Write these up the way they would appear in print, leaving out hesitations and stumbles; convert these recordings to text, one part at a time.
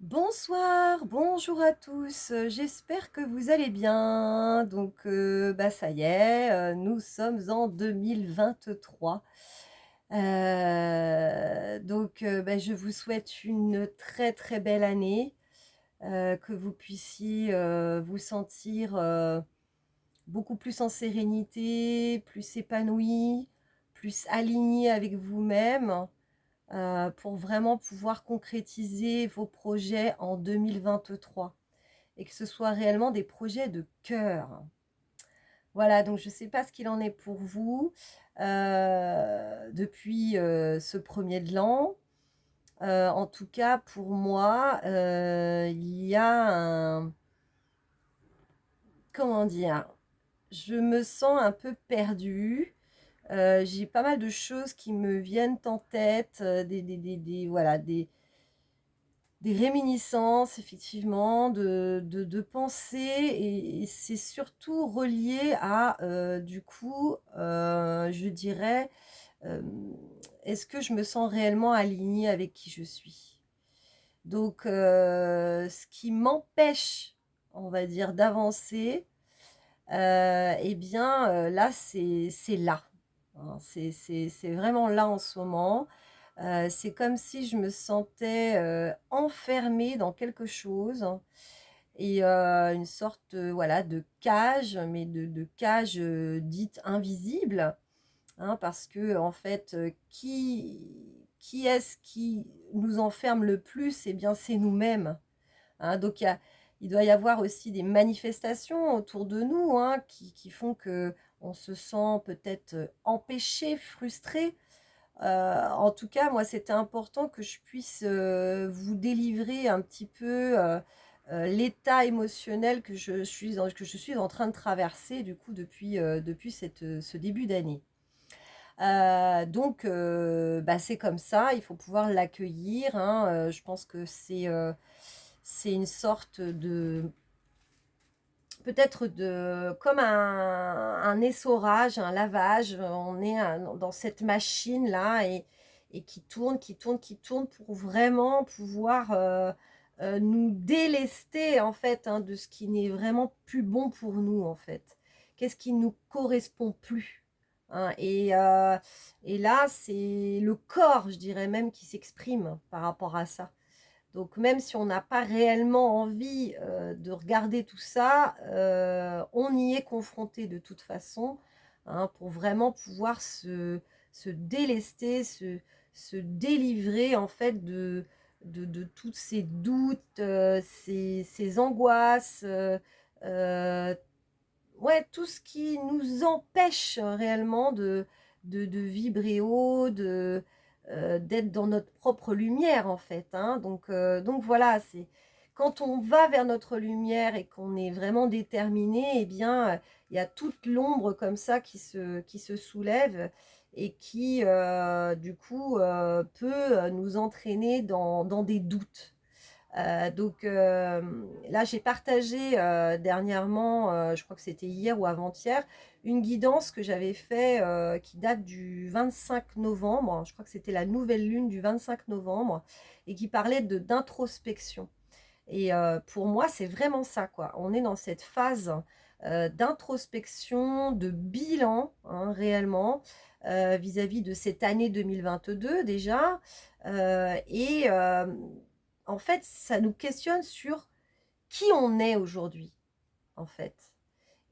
Bonsoir, bonjour à tous, j'espère que vous allez bien. Donc, ça y est, nous sommes en 2023. Je vous souhaite une très, très belle année, que vous puissiez, vous sentir, beaucoup plus en sérénité, plus épanoui, plus aligné avec vous-même. Pour vraiment pouvoir concrétiser vos projets en 2023 et que ce soit réellement des projets de cœur. Voilà, donc je ne sais pas ce qu'il en est pour vous, depuis, ce premier de l'an. En tout cas pour moi, il y a un comment dire? Je me sens un peu perdue, j'ai pas mal de choses qui me viennent en tête, des voilà, des réminiscences effectivement, de pensées et c'est surtout relié à, je dirais, hem, est-ce que je me sens réellement alignée avec qui je suis? Donc ce qui m'empêche, on va dire, d'avancer, là, c'est là, hein. C'est vraiment là en ce moment. C'est comme si je me sentais, enfermée dans quelque chose et une sorte, voilà, de cage, mais de cage, dite invisible, hein, parce que en fait, qui est-ce qui nous enferme le plus? Eh bien, c'est nous-mêmes, hein. Donc il doit y avoir aussi des manifestations autour de nous, hein, qui font que on se sent peut-être, empêché, frustré. En tout cas, moi, c'était important que je puisse, vous délivrer un petit peu, l'état émotionnel que je suis en train de traverser du coup depuis ce début d'année. C'est comme ça, il faut pouvoir l'accueillir, hein, je pense que c'est une sorte de peut-être de comme un essorage, un lavage, on est, dans cette machine-là et qui tourne, qui tourne, qui tourne pour vraiment pouvoir, nous délester en fait, hein, de ce qui n'est vraiment plus bon pour nous, en fait. Qu'est-ce qui nous correspond plus, hein? Et là, c'est le corps, je dirais même, qui s'exprime par rapport à ça. Donc même si on n'a pas réellement envie, de regarder tout ça, on y est confronté de toute façon, hein, pour vraiment pouvoir se délester, se délivrer en fait de tous ces doutes, ces angoisses, heu, ouais, tout ce qui nous empêche réellement de vibrer haut, d'être dans notre propre lumière, en fait, hein. Donc voilà, c'est quand on va vers notre lumière et qu'on est vraiment déterminé eh bien, il y a toute l'ombre comme ça qui se soulève et qui, peut, nous entraîner dans des doutes. Là, j'ai partagé, dernièrement, je crois que c'était hier ou avant-hier, une guidance que j'avais fait, qui date du 25 novembre. Je crois que c'était la nouvelle lune du 25 novembre et qui parlait de d'introspection et pour moi, c'est vraiment ça, quoi. On est dans cette phase, d'introspection, de bilan, hein, réellement, vis-à-vis de cette année 2022 déjà, et en fait, ça nous questionne sur qui on est aujourd'hui, en fait.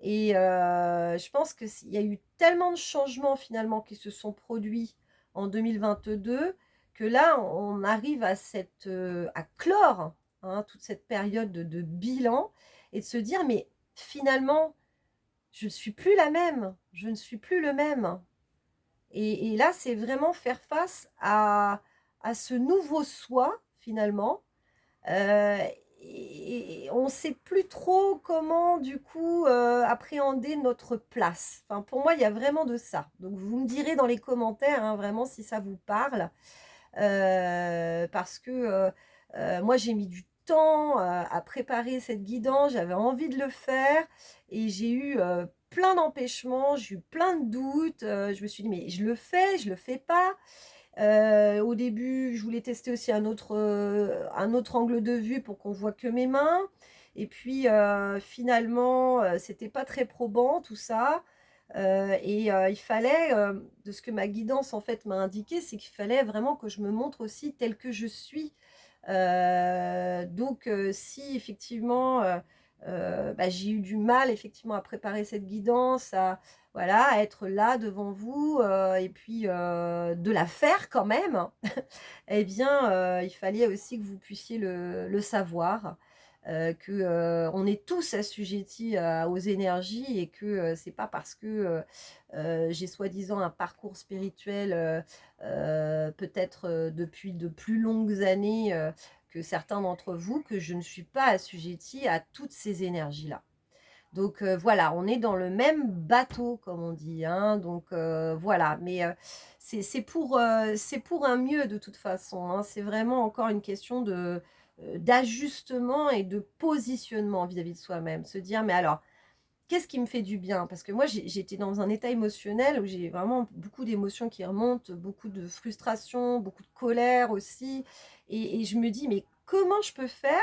Et je pense que s'il y a eu tellement de changements finalement qui se sont produits en 2022 que là, on arrive à à clore, hein, toute cette période de bilan et de se dire: «Mais finalement, je ne suis plus la même, je ne suis plus le même». Et là, c'est vraiment faire face à ce nouveau soi finalement. Heu et on ne sait plus trop comment du coup, appréhender notre place. Enfin, pour moi, il y a vraiment de ça. Donc vous me direz dans les commentaires, hein, vraiment si ça vous parle. Parce que, moi j'ai mis du temps, à préparer cette guidance, j'avais envie de le faire et j'ai eu, plein d'empêchements, j'ai eu plein de doutes, je me suis dit: «Mais je le fais, je le fais pas?» Au début, je voulais tester aussi un autre angle de vue pour qu'on voit que mes mains. Et puis, finalement, c'était pas très probant tout ça. Il fallait, de ce que ma guidance en fait m'a indiqué, c'est qu'il fallait vraiment que je me montre aussi telle que je suis. Si effectivement, bah, j'ai eu du mal effectivement à préparer cette guidance, voilà, à être là devant vous, et puis, de la faire quand même, eh bien, il fallait aussi que vous puissiez le savoir, on est tous assujettis aux énergies et que, c'est pas parce que, j'ai soi-disant un parcours spirituel, peut-être, depuis de plus longues années, que certains d'entre vous, que je ne suis pas assujettie à toutes ces énergies-là. Donc, voilà, on est dans le même bateau comme on dit, hein, donc, voilà. Mais, c'est pour un mieux de toute façon, hein. C'est vraiment encore une question d'ajustement et de positionnement vis-à-vis de soi-même. Se dire: «Mais alors, qu'est-ce qui me fait du bien?» Parce que moi, j'étais dans un état émotionnel où j'ai vraiment beaucoup d'émotions qui remontent, beaucoup de frustration, beaucoup de colère aussi, et je me dis: «Mais comment je peux faire,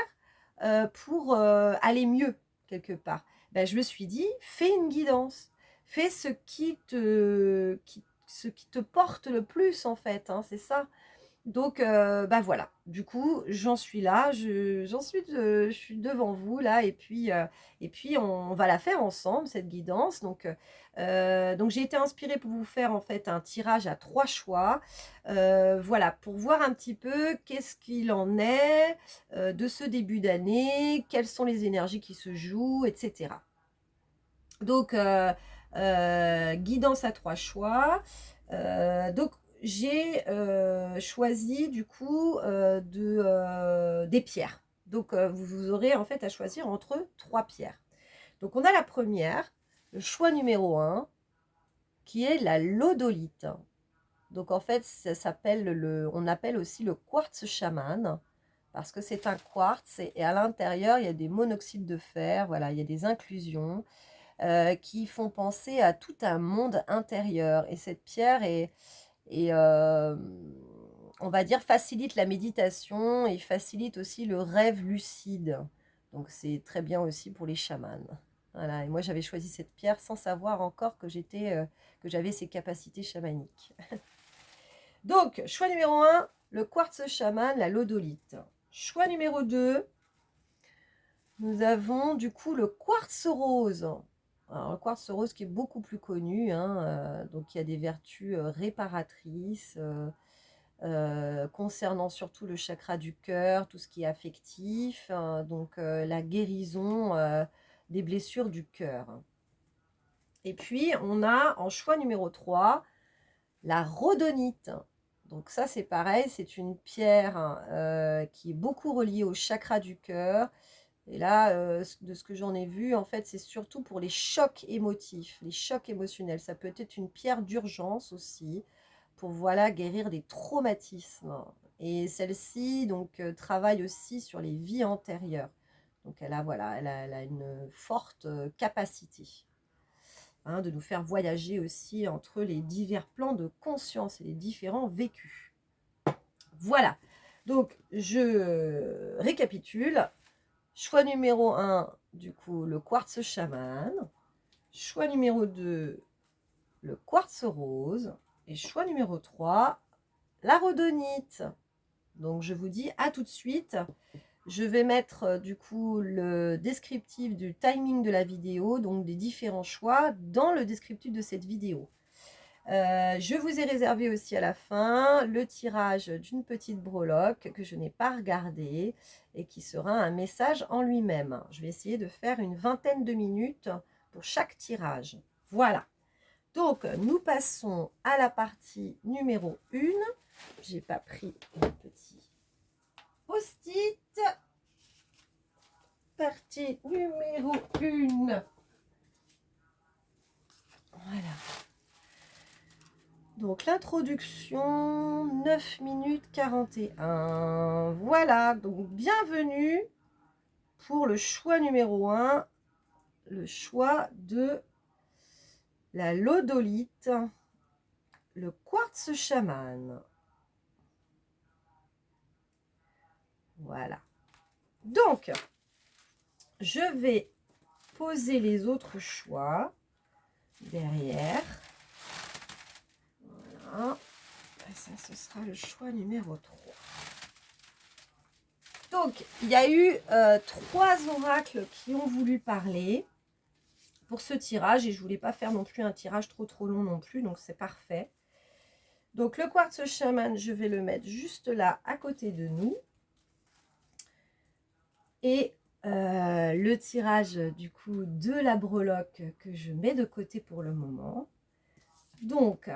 pour, aller mieux?» quelque part. Ben je me suis dit: «Fais une guidance, fais ce qui te porte le plus en fait, hein», c'est ça. Donc, bah, voilà, du coup, j'en suis là, je suis devant vous là, et puis on va la faire ensemble cette guidance. Donc j'ai été inspirée pour vous faire en fait un tirage à 3 choix, voilà, pour voir un petit peu qu'est-ce qu'il en est, de ce début d'année, quelles sont les énergies qui se jouent, et cetera. Donc, guidance à 3 choix. Donc j'ai, choisi du coup, des pierres. Donc, vous aurez en fait à choisir entre 3 pierres. Donc on a la première, le choix numéro un, qui est la lodolite. Donc en fait, ça s'appelle on appelle aussi le quartz chaman, parce que c'est un quartz et à l'intérieur, il y a des monoxydes de fer, voilà, il y a des inclusions, qui font penser à tout un monde intérieur. Et cette pierre on va dire, facilite la méditation et facilite aussi le rêve lucide. Donc c'est très bien aussi pour les chamans. Voilà, et moi j'avais choisi cette pierre sans savoir encore que j'avais ces capacités chamaniques. Donc, choix numéro un, le quartz chaman, la lodolite. Choix numéro 2, nous avons du coup le quartz rose. Alors, le quartz rose qui est beaucoup plus connu, hein, donc il y a des vertus réparatrices, concernant surtout le chakra du cœur, tout ce qui est affectif, hein, donc la guérison des blessures du cœur. Et puis on a en choix numéro 3 la rhodonite. Donc ça c'est pareil, c'est une pierre, hein, qui est beaucoup reliée au chakra du cœur. Et là, de ce que j'en ai vu, en fait, c'est surtout pour les chocs émotifs, les chocs émotionnels. Ça peut être une pierre d'urgence aussi, pour voilà, guérir des traumatismes. Et celle-ci, donc, travaille aussi sur les vies antérieures. Donc, voilà, elle a une forte capacité, hein, de nous faire voyager aussi entre les divers plans de conscience et les différents vécus. Voilà. Donc, je récapitule. Choix numéro 1, du coup, le quartz chaman. Choix numéro 2, le quartz rose. Et choix numéro 3, la rhodonite. Donc, je vous dis à tout de suite. Je vais mettre du coup le descriptif du timing de la vidéo, donc des différents choix, dans le descriptif de cette vidéo. Je vous ai réservé aussi à la fin le tirage d'une petite breloque que je n'ai pas regardée et qui sera un message en lui-même. Je vais essayer de faire une vingtaine de minutes pour chaque tirage. Voilà. Donc, nous passons à la partie numéro 1. J'ai pas pris mon petit post-it. Partie numéro 1. Voilà. Donc l'introduction, 9 minutes 41. Voilà, donc bienvenue pour le choix numéro 1, le choix de la lodolite, le quartz chaman. Voilà. Donc, je vais poser les autres choix derrière. Voilà. Et ça, ce sera le choix numéro 3. Donc, il y a eu 3 oracles qui ont voulu parler pour ce tirage. Et je ne voulais pas faire non plus un tirage trop long non plus. Donc, c'est parfait. Donc, le quartz chaman, je vais le mettre juste là, à côté de nous. Et le tirage, du coup, de la breloque que je mets de côté pour le moment. Donc,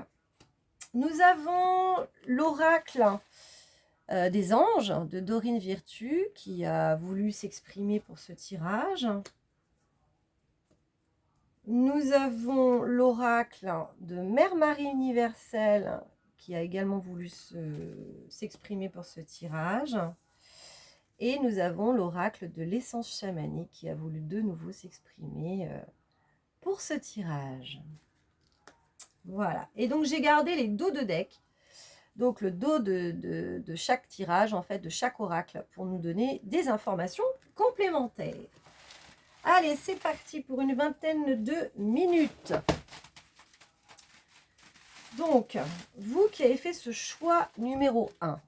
nous avons l'oracle des anges de Dorine Virtue qui a voulu s'exprimer pour ce tirage. Nous avons l'oracle de Mère Marie universelle qui a également voulu s'exprimer pour ce tirage. Et nous avons l'oracle de l'essence chamanique qui a voulu de nouveau s'exprimer pour ce tirage. Voilà. Et donc, j'ai gardé les dos de deck. Donc, le dos de chaque tirage, en fait, de chaque oracle, pour nous donner des informations complémentaires. Allez, c'est parti pour une vingtaine de minutes. Donc, vous qui avez fait ce choix numéro 1,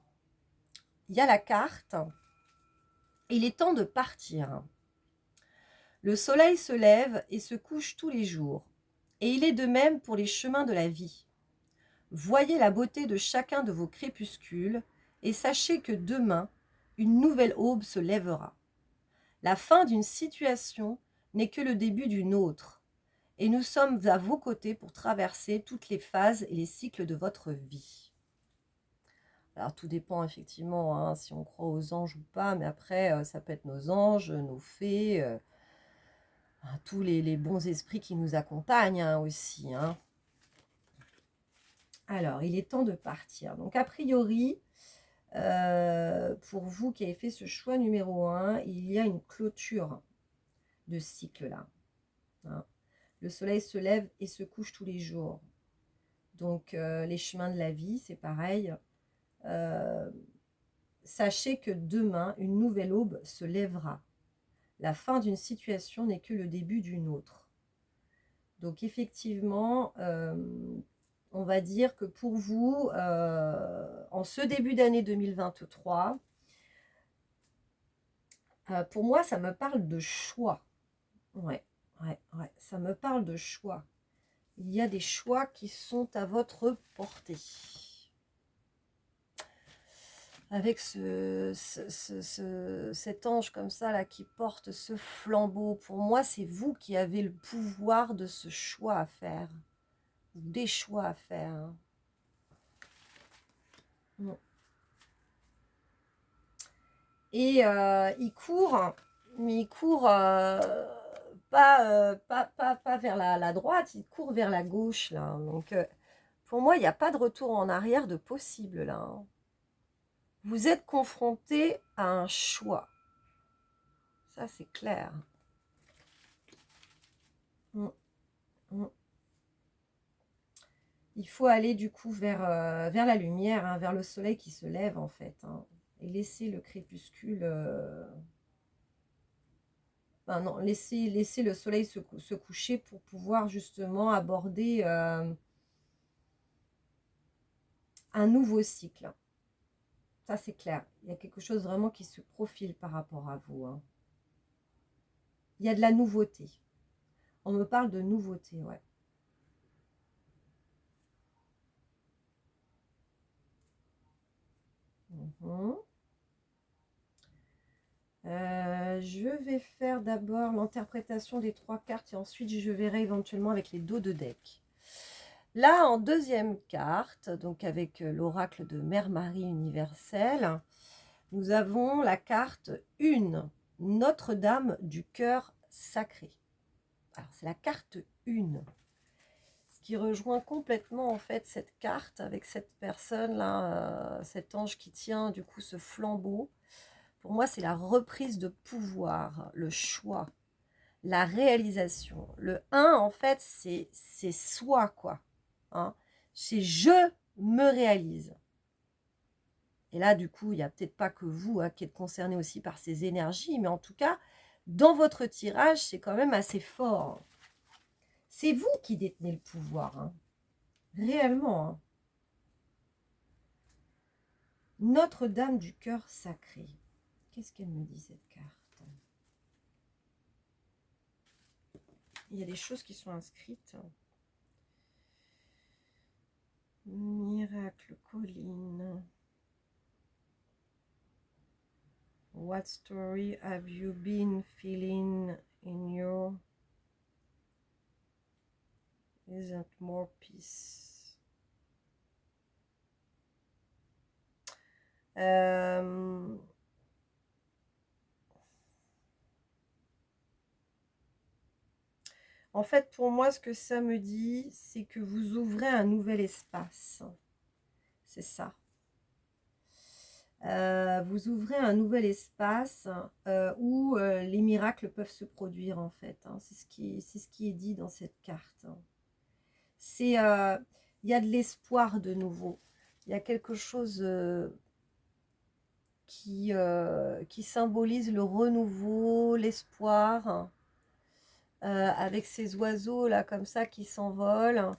il y a la carte. Il est temps de partir. Le soleil se lève et se couche tous les jours. Et il est de même pour les chemins de la vie. Voyez la beauté de chacun de vos crépuscules et sachez que demain, une nouvelle aube se lèvera. La fin d'une situation n'est que le début d'une autre. Et nous sommes à vos côtés pour traverser toutes les phases et les cycles de votre vie. Alors, tout dépend effectivement hein, si on croit aux anges ou pas, mais après, ça peut être nos anges, nos fées, tous les bons esprits qui nous accompagnent hein, aussi. Hein. Alors, il est temps de partir. Donc, a priori, pour vous qui avez fait ce choix numéro 1, il y a une clôture de cycle là. Hein. Le soleil se lève et se couche tous les jours. Donc, les chemins de la vie, c'est pareil. Sachez que demain, une nouvelle aube se lèvera. La fin d'une situation n'est que le début d'une autre. Donc, effectivement, on va dire que pour vous, en ce début d'année 2023, pour moi, ça me parle de choix. Ouais, ça me parle de choix. Il y a des choix qui sont à votre portée. Avec cet ange comme ça, là, qui porte ce flambeau, pour moi, c'est vous qui avez le pouvoir de ce choix à faire. Des choix à faire. Hein. Et il court, mais il court pas vers la droite, il court vers la gauche, là. Donc, pour moi, il n'y a pas de retour en arrière de possible, là. Hein. Vous êtes confronté à un choix. Ça, c'est clair. Il faut aller du coup vers la lumière, hein, vers le soleil qui se lève en fait. Hein, et laisser le crépuscule... Enfin, non, laisser le soleil se coucher pour pouvoir justement aborder un nouveau cycle. Ça, c'est clair. Il y a quelque chose vraiment qui se profile par rapport à vous. Hein. Il y a de la nouveauté. On me parle de nouveauté, ouais. Je vais faire d'abord l'interprétation des 3 cartes et ensuite je verrai éventuellement avec les dos de deck. Là, en deuxième carte, donc avec l'oracle de Mère Marie universelle, nous avons la carte 1, Notre-Dame du cœur sacré. Alors, c'est la carte 1. Ce qui rejoint complètement en fait cette carte avec cette personne-là, cet ange qui tient du coup ce flambeau. Pour moi, c'est la reprise de pouvoir, le choix, la réalisation. Le 1, en fait, c'est soi, quoi. Hein. C'est je me réalise. Et là, du coup, il n'y a peut-être pas que vous hein, qui êtes concerné aussi par ces énergies, mais en tout cas, dans votre tirage, c'est quand même assez fort. C'est vous qui détenez le pouvoir, hein. Réellement. Hein. Notre-Dame du cœur sacré. Qu'est-ce qu'elle me dit, cette carte? Il y a des choses qui sont inscrites. Miracle, colline. What story have you been feeling in your... Isn't more peace? En fait, pour moi, ce que ça me dit, c'est que vous ouvrez un nouvel espace. C'est ça. Vous ouvrez un nouvel espace où les miracles peuvent se produire, en fait. Hein. C'est ce qui est dit dans cette carte. Hein. Il y a de l'espoir de nouveau. Il y a quelque chose qui symbolise le renouveau, l'espoir, avec ces oiseaux là comme ça qui s'envolent.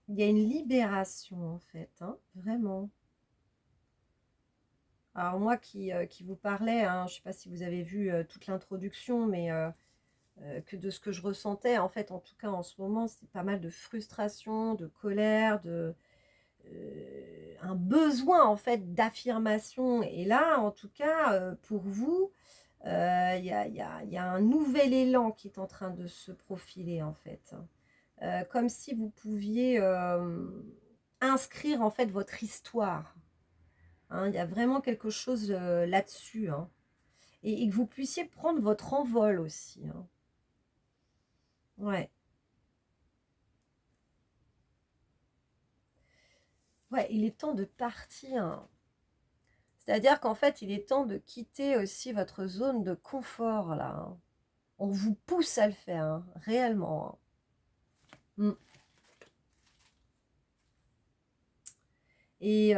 Il y a une libération en fait, hein, vraiment. Alors moi qui vous parlais, hein, je ne sais pas si vous avez vu toute l'introduction, mais que de ce que je ressentais, en fait, en tout cas en ce moment, c'est pas mal de frustration, de colère, un besoin en fait d'affirmation. Et là, en tout cas, pour vous, il y a un nouvel élan qui est en train de se profiler en fait. Comme si vous pouviez inscrire en fait votre histoire. Hein, il y a vraiment quelque chose là-dessus. Hein. Et que vous puissiez prendre votre envol aussi. Hein. Ouais. Ouais, il est temps de partir. C'est-à-dire qu'en fait, il est temps de quitter aussi votre zone de confort, là. Hein. On vous pousse à le faire, hein, réellement. Hein. Mm. Et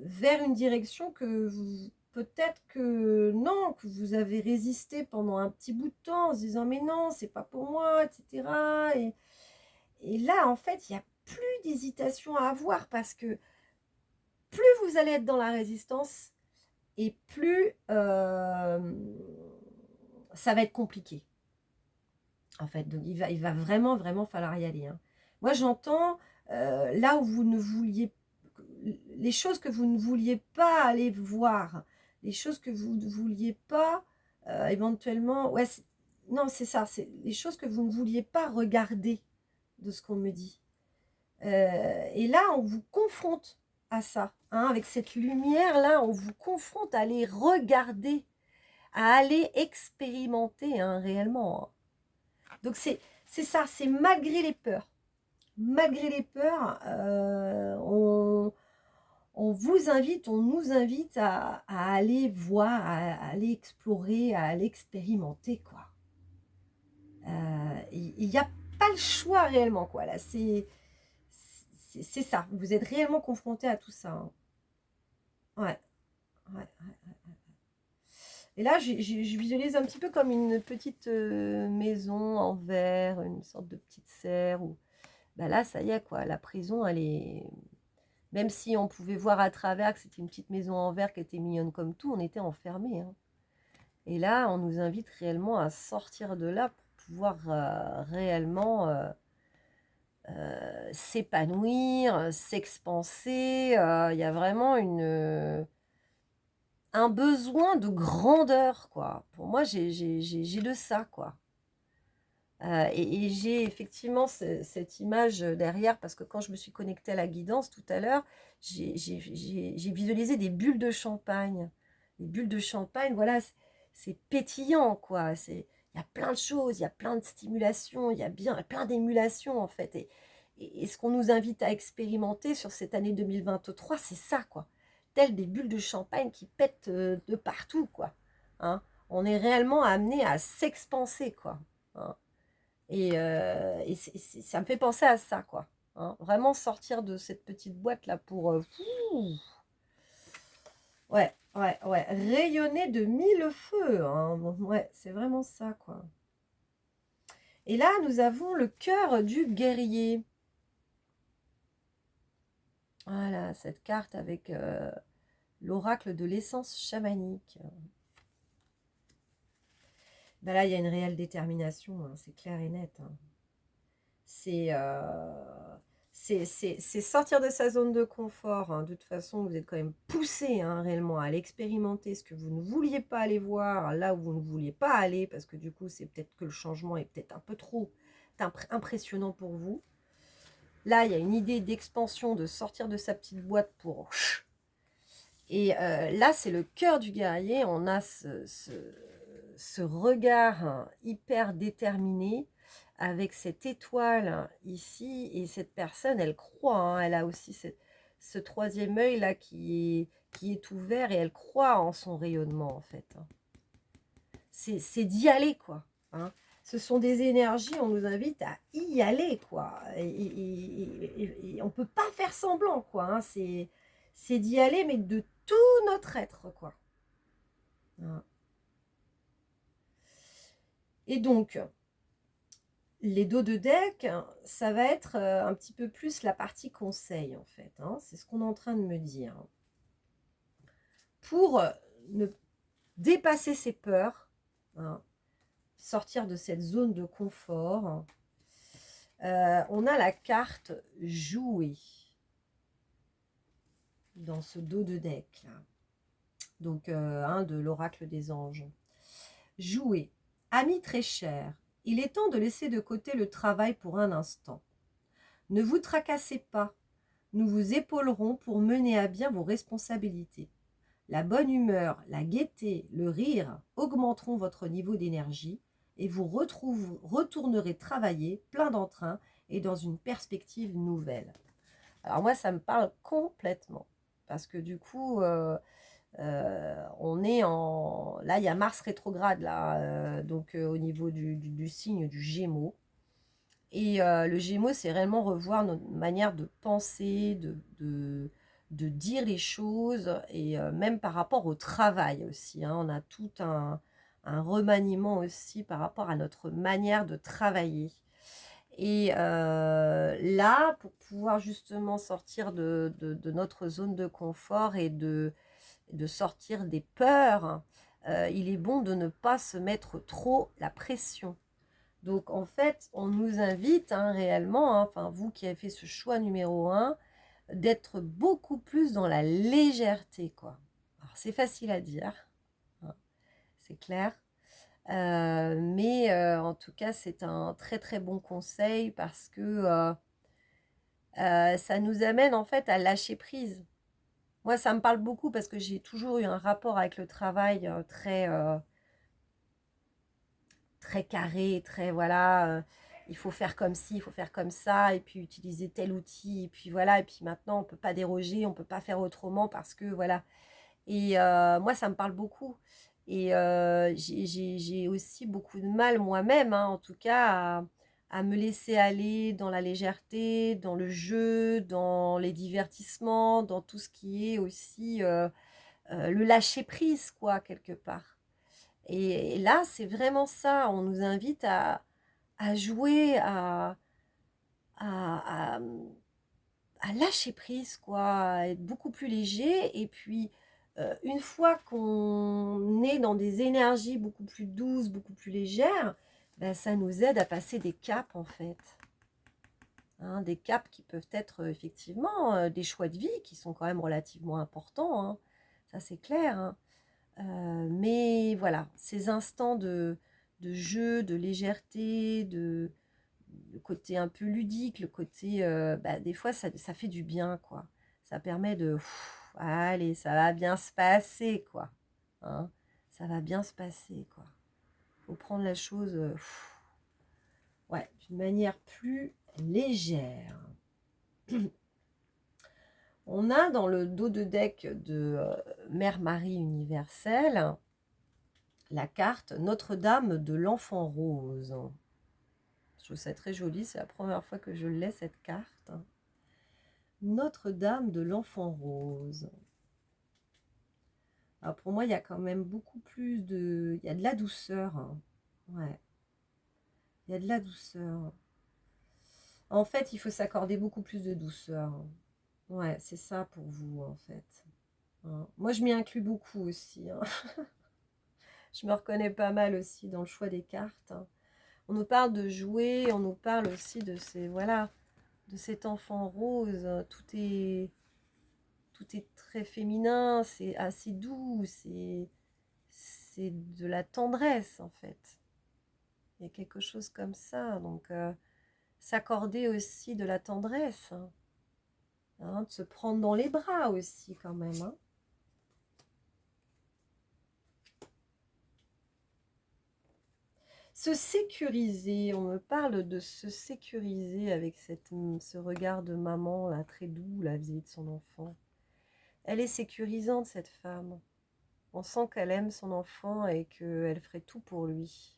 vers une direction que vous... Peut-être que non, que vous avez résisté pendant un petit bout de temps en se disant mais non, c'est pas pour moi, etc. Et là, en fait, il n'y a plus d'hésitation à avoir parce que plus vous allez être dans la résistance et plus ça va être compliqué. En fait, donc il va vraiment, vraiment falloir y aller. Hein. Moi, j'entends là où vous ne vouliez, les choses que vous ne vouliez pas aller voir, les choses que vous ne vouliez pas éventuellement, ouais, non, c'est ça, c'est les choses que vous ne vouliez pas regarder de ce qu'on me dit. Et là, on vous confronte à ça, hein, avec cette lumière-là, on vous confronte à aller regarder, à aller expérimenter hein, réellement. Donc c'est ça, c'est malgré les peurs. Malgré les peurs, on vous invite, on nous invite à aller voir, à aller explorer, à aller expérimenter, quoi. Il n'y a pas le choix réellement, quoi. Là, c'est ça. Vous êtes réellement confronté à tout ça. Hein. Ouais. Ouais, ouais. Et là, je visualise un petit peu comme une petite maison en verre, une sorte de petite serre. Où, bah là, ça y est, quoi. La prison, elle est... Même si on pouvait voir à travers que c'était une petite maison en verre qui était mignonne comme tout, on était enfermés. Hein. Et là, on nous invite réellement à sortir de là pour pouvoir réellement s'épanouir, s'expanser. Il y a vraiment un besoin de grandeur, quoi. Pour moi, j'ai de ça, quoi. Et j'ai effectivement cette image derrière, parce que quand je me suis connectée à la guidance tout à l'heure, j'ai visualisé des bulles de champagne. Les bulles de champagne, voilà, c'est pétillant, quoi. Il y a plein de choses, il y a plein de stimulations, il y a plein d'émulations, en fait. Et ce qu'on nous invite à expérimenter sur cette année 2023, c'est ça, quoi. Telles des bulles de champagne qui pètent de partout, quoi. Hein. On est réellement amené à s'expanser, quoi. Hein. Et ça me fait penser à ça, quoi. hein. Vraiment sortir de cette petite boîte-là pour... ouais, ouais, ouais. Rayonner de mille feux, hein. Ouais, c'est vraiment ça, quoi. Et là, nous avons le cœur du guerrier. Voilà, cette carte avec l'oracle de l'essence chamanique. Ben là, il y a une réelle détermination, hein, c'est clair et net. Hein. C'est sortir de sa zone de confort. Hein. De toute façon, vous êtes quand même poussé hein, réellement à l'expérimenter, ce que vous ne vouliez pas aller voir, là où vous ne vouliez pas aller, parce que du coup, c'est peut-être que le changement est peut-être un peu trop impressionnant pour vous. Là, il y a une idée d'expansion, de sortir de sa petite boîte pour... Et là, c'est le cœur du guerrier. On a ce regard hein, hyper déterminé avec cette étoile ici. Et cette personne, elle croit. Hein, elle a aussi ce troisième œil là qui est ouvert et elle croit en son rayonnement en fait. Hein. C'est d'y aller quoi. Hein. Ce sont des énergies, on nous invite à y aller quoi. Et on ne peut pas faire semblant quoi. Hein. C'est d'y aller mais de tout notre être quoi. Hein. Et donc, les dos de deck, ça va être un petit peu plus la partie conseil en fait. Hein. C'est ce qu'on est en train de me dire. Pour ne dépasser ses peurs, hein, sortir de cette zone de confort, on a la carte jouer dans ce dos de deck. Là. Donc, de l'oracle des anges. Jouer. Ami très cher, il est temps de laisser de côté le travail pour un instant. Ne vous tracassez pas, nous vous épaulerons pour mener à bien vos responsabilités. La bonne humeur, la gaieté, le rire augmenteront votre niveau d'énergie et vous retournerez travailler plein d'entrain et dans une perspective nouvelle. Alors moi, ça me parle complètement parce que du coup, on est en... Là, il y a Mars rétrograde, là, donc au niveau du signe du Gémeaux. Et le Gémeaux, c'est réellement revoir notre manière de penser, de dire les choses, et même par rapport au travail aussi. Hein. On a tout un remaniement aussi par rapport à notre manière de travailler. Et là, pour pouvoir justement sortir de notre zone de confort et de sortir des peurs, il est bon de ne pas se mettre trop la pression. Donc, en fait, on nous invite hein, réellement, hein, enfin, vous qui avez fait ce choix numéro 1, d'être beaucoup plus dans la légèreté, quoi. Alors, c'est facile à dire, hein, c'est clair. Mais en tout cas, c'est un très, très bon conseil parce que ça nous amène, en fait, à lâcher prise. Moi, ça me parle beaucoup parce que j'ai toujours eu un rapport avec le travail très carré, très voilà, il faut faire comme ci, il faut faire comme ça, et puis utiliser tel outil, et puis voilà, et puis maintenant on peut pas déroger, on peut pas faire autrement parce que voilà. Et moi ça me parle beaucoup. Et j'ai aussi beaucoup de mal moi-même, hein, en tout cas, à me laisser aller dans la légèreté, dans le jeu, dans les divertissements, dans tout ce qui est aussi le lâcher prise, quoi, quelque part. Et là, c'est vraiment ça. On nous invite à jouer, à, à- à lâcher prise, quoi, à être beaucoup plus léger. Et puis, une fois qu'on est dans des énergies beaucoup plus douces, beaucoup plus légères, ben, ça nous aide à passer des caps, en fait. Hein, des caps qui peuvent être effectivement des choix de vie qui sont quand même relativement importants. Hein. Ça, c'est clair. Hein. Mais voilà, ces instants de jeu, de légèreté, le côté un peu ludique, le côté, des fois, ça fait du bien, quoi. Ça permet de, allez, ça va bien se passer, quoi. Hein, ça va bien se passer, quoi. Faut prendre la chose, ouais, d'une manière plus légère. On a dans le dos de deck de Mère Marie universelle la carte Notre-Dame de l'Enfant Rose. trouve ça très joli. C'est la première fois que je l'ai, cette carte. Notre-Dame de l'Enfant Rose. Alors pour moi, il y a quand même beaucoup plus de... Il y a de la douceur. Hein. Ouais, il y a de la douceur. En fait, il faut s'accorder beaucoup plus de douceur. Ouais, c'est ça pour vous, en fait. Hein. Moi, je m'y inclus beaucoup aussi. Hein. Je me reconnais pas mal aussi dans le choix des cartes. Hein. On nous parle de jouer, on nous parle aussi de ces... Voilà, de cet enfant rose. Tout est très féminin, c'est assez doux, c'est de la tendresse, en fait. Il y a quelque chose comme ça. Donc, s'accorder aussi de la tendresse. Hein. Hein, de se prendre dans les bras aussi, quand même. Hein. Se sécuriser, on me parle de se sécuriser avec ce regard de maman, là, très doux, là, vis-à-vis de son enfant. Elle est sécurisante, cette femme. On sent qu'elle aime son enfant et qu'elle ferait tout pour lui.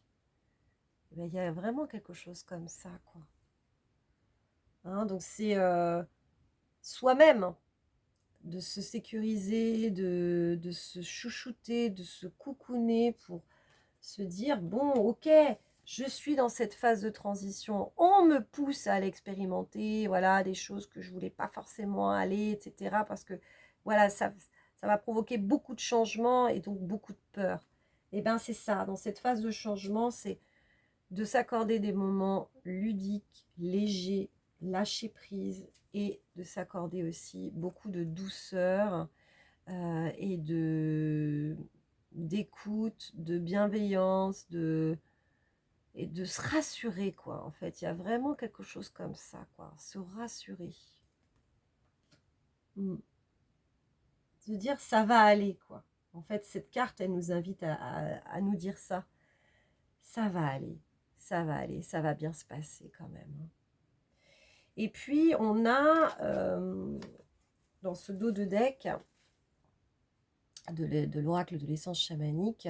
Il y a vraiment quelque chose comme ça, quoi. Hein, donc c'est soi-même, de se sécuriser, de se chouchouter, de se coucouner pour se dire, bon, ok, je suis dans cette phase de transition, on me pousse à l'expérimenter, voilà, des choses que je voulais pas forcément aller, etc. Parce que, voilà, ça va provoquer beaucoup de changements et donc beaucoup de peur. Et bien, c'est ça, dans cette phase de changement, c'est de s'accorder des moments ludiques, légers, lâcher prise et de s'accorder aussi beaucoup de douceur et d'écoute, de bienveillance, et de se rassurer, quoi. En fait, il y a vraiment quelque chose comme ça, quoi. Se rassurer. Se dire, ça va aller, quoi. En fait, cette carte, elle nous invite à nous dire ça. Ça va aller, ça va aller, ça va bien se passer quand même. Hein. Et puis, on a, dans ce dos de deck, de l'oracle de l'essence chamanique,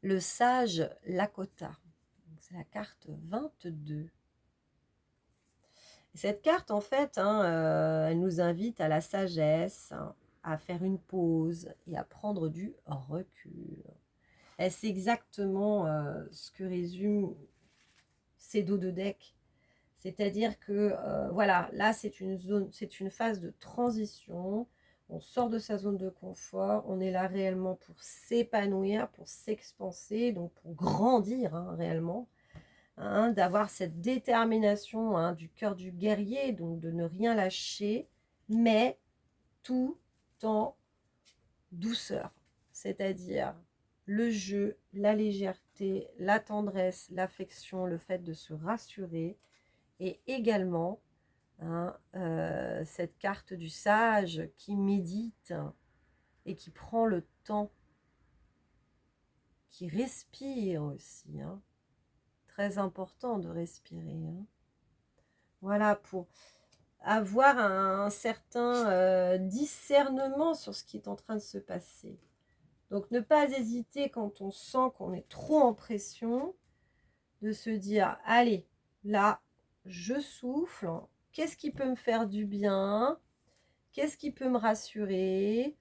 le sage Lakota. C'est la carte 22. Et cette carte, en fait, hein, elle nous invite à la sagesse, hein, à faire une pause et à prendre du recul. Et c'est exactement ce que résume ces dos de deck. C'est-à-dire que, voilà, là, c'est une phase de transition. On sort de sa zone de confort. On est là réellement pour s'épanouir, pour s'expanser, donc pour grandir, hein, réellement. Hein, d'avoir cette détermination, hein, du cœur du guerrier, donc de ne rien lâcher, mais tout en douceur. C'est-à-dire le jeu, la légèreté, la tendresse, l'affection, le fait de se rassurer, et également hein, cette carte du sage qui médite et qui prend le temps, qui respire aussi. Hein. Très important de respirer. Hein. Voilà, pour avoir un certain discernement sur ce qui est en train de se passer. Donc, ne pas hésiter quand on sent qu'on est trop en pression, de se dire, allez, là, je souffle, qu'est-ce qui peut me faire du bien? Qu'est-ce qui peut me rassurer?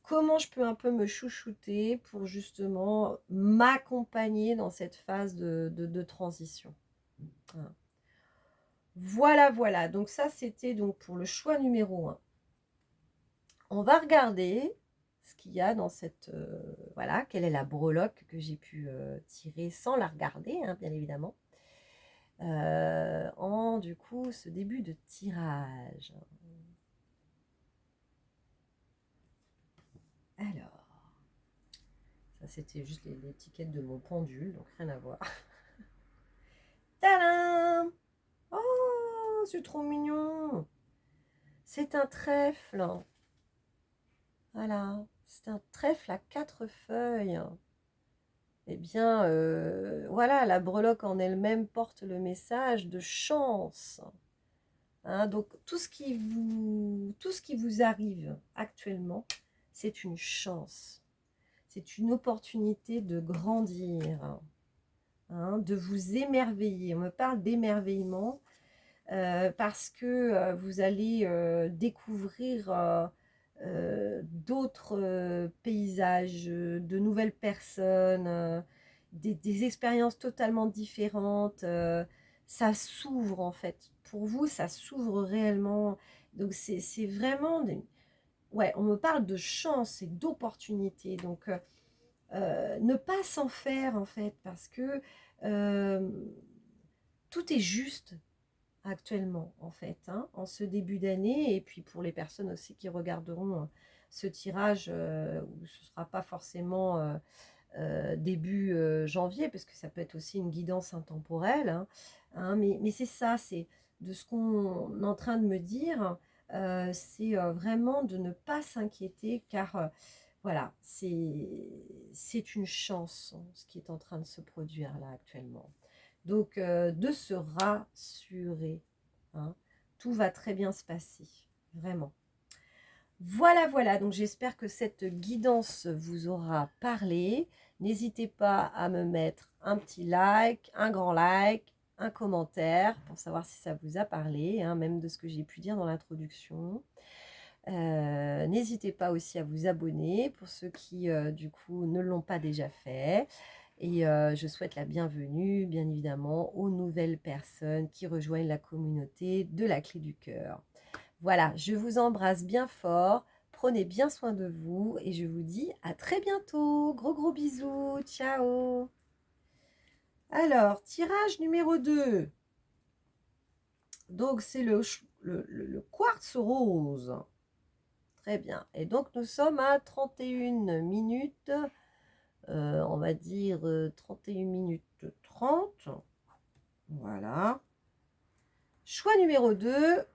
Comment je peux un peu me chouchouter pour justement m'accompagner dans cette phase de transition? Voilà, voilà. Donc ça, c'était donc pour le choix numéro 1. On va regarder ce qu'il y a dans cette... voilà, quelle est la breloque que j'ai pu tirer sans la regarder, hein, bien évidemment. En, du coup, ce début de tirage. Alors, ça c'était juste l'étiquette de mon pendule, donc rien à voir. Tadam! Oh, c'est trop mignon! C'est un trèfle. Voilà, c'est un trèfle à 4 feuilles. Eh bien, voilà, la breloque en elle-même porte le message de chance. Hein, donc, tout ce qui vous arrive actuellement, c'est une chance. C'est une opportunité de grandir. hein, de vous émerveiller. On me parle d'émerveillement parce que vous allez découvrir d'autres paysages, de nouvelles personnes, des expériences totalement différentes. Ça s'ouvre en fait. Pour vous, ça s'ouvre réellement. Donc c'est vraiment... Ouais, on me parle de chance et d'opportunité. Donc ne pas s'en faire en fait parce que euh, tout est juste actuellement, en fait, hein, en ce début d'année. Et puis pour les personnes aussi qui regarderont ce tirage, où ce ne sera pas forcément début janvier, parce que ça peut être aussi une guidance intemporelle. Hein, hein, mais c'est ça, c'est de ce qu'on est en train de me dire, c'est vraiment de ne pas s'inquiéter, car voilà, c'est une chance, hein, ce qui est en train de se produire là actuellement. Donc, de se rassurer, hein. Tout va très bien se passer, vraiment. Voilà, voilà, donc j'espère que cette guidance vous aura parlé. N'hésitez pas à me mettre un petit like, un grand like, un commentaire pour savoir si ça vous a parlé, hein, même de ce que j'ai pu dire dans l'introduction. N'hésitez pas aussi à vous abonner pour ceux qui, du coup, ne l'ont pas déjà fait. Et je souhaite la bienvenue, bien évidemment, aux nouvelles personnes qui rejoignent la communauté de la Clé du Cœur. Voilà, je vous embrasse bien fort, prenez bien soin de vous et je vous dis à très bientôt. Gros gros bisous, ciao. Alors, tirage numéro 2. Donc, c'est le quartz rose. Très bien. Et donc, nous sommes à 31 minutes, on va dire 31 minutes 30. Voilà. Choix numéro 2,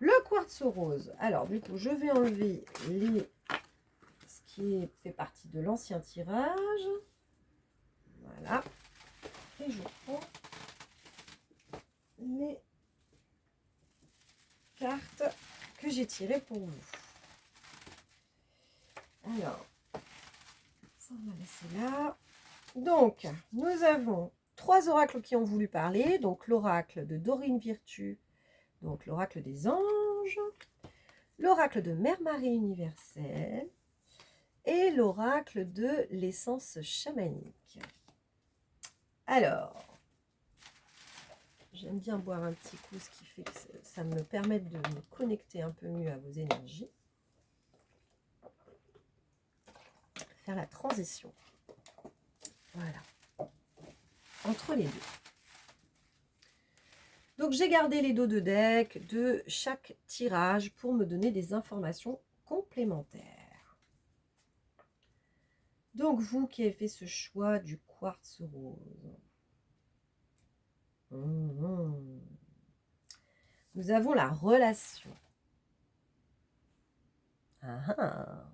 le quartz rose. Alors, du coup, je vais enlever ce qui fait partie de l'ancien tirage. Voilà. Et je prends les cartes que j'ai tirées pour vous. Alors, ça, on va laisser là. Donc, nous avons 3 oracles qui ont voulu parler. Donc, l'oracle de Dorine Virtue, donc l'oracle des anges, l'oracle de Mère Marie universelle et l'oracle de l'essence chamanique. Alors, j'aime bien boire un petit coup, ce qui fait que ça me permet de me connecter un peu mieux à vos énergies. Faire la transition. Voilà. Entre les deux. Donc, j'ai gardé les dos de deck de chaque tirage pour me donner des informations complémentaires. Donc, vous qui avez fait ce choix du quartz rose. Nous avons la relation. Ah ah.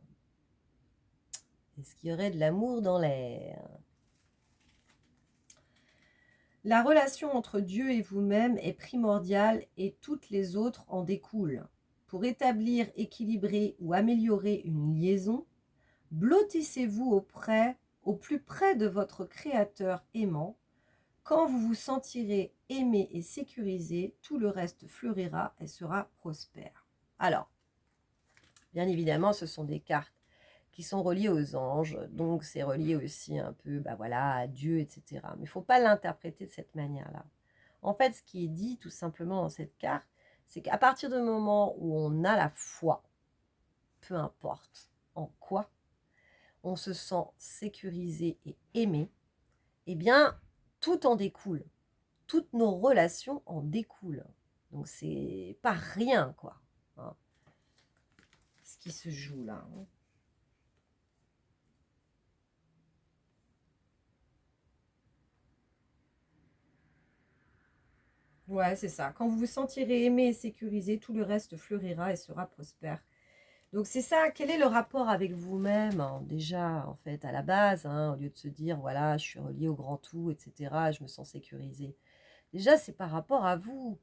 Est-ce qu'il y aurait de l'amour dans l'air? La relation entre Dieu et vous-même est primordiale et toutes les autres en découlent. Pour établir, équilibrer ou améliorer une liaison, blottissez-vous au plus près de votre Créateur aimant. Quand vous vous sentirez aimé et sécurisé, tout le reste fleurira et sera prospère. Alors, bien évidemment, ce sont des cartes qui sont reliées aux anges, donc c'est relié aussi un peu voilà, à Dieu, etc. Mais il ne faut pas l'interpréter de cette manière-là. En fait, ce qui est dit tout simplement dans cette carte, c'est qu'à partir du moment où on a la foi, peu importe en quoi, on se sent sécurisé et aimé, eh bien, tout en découle. Toutes nos relations en découlent. Donc, c'est pas rien, quoi, hein, ce qui se joue là. Hein. Ouais, c'est ça. Quand vous vous sentirez aimé et sécurisé, tout le reste fleurira et sera prospère. Donc c'est ça, quel est le rapport avec vous-même, hein, déjà, en fait, à la base, hein, au lieu de se dire, voilà, je suis relié au grand tout, etc., je me sens sécurisé. Déjà, c'est par rapport à vous.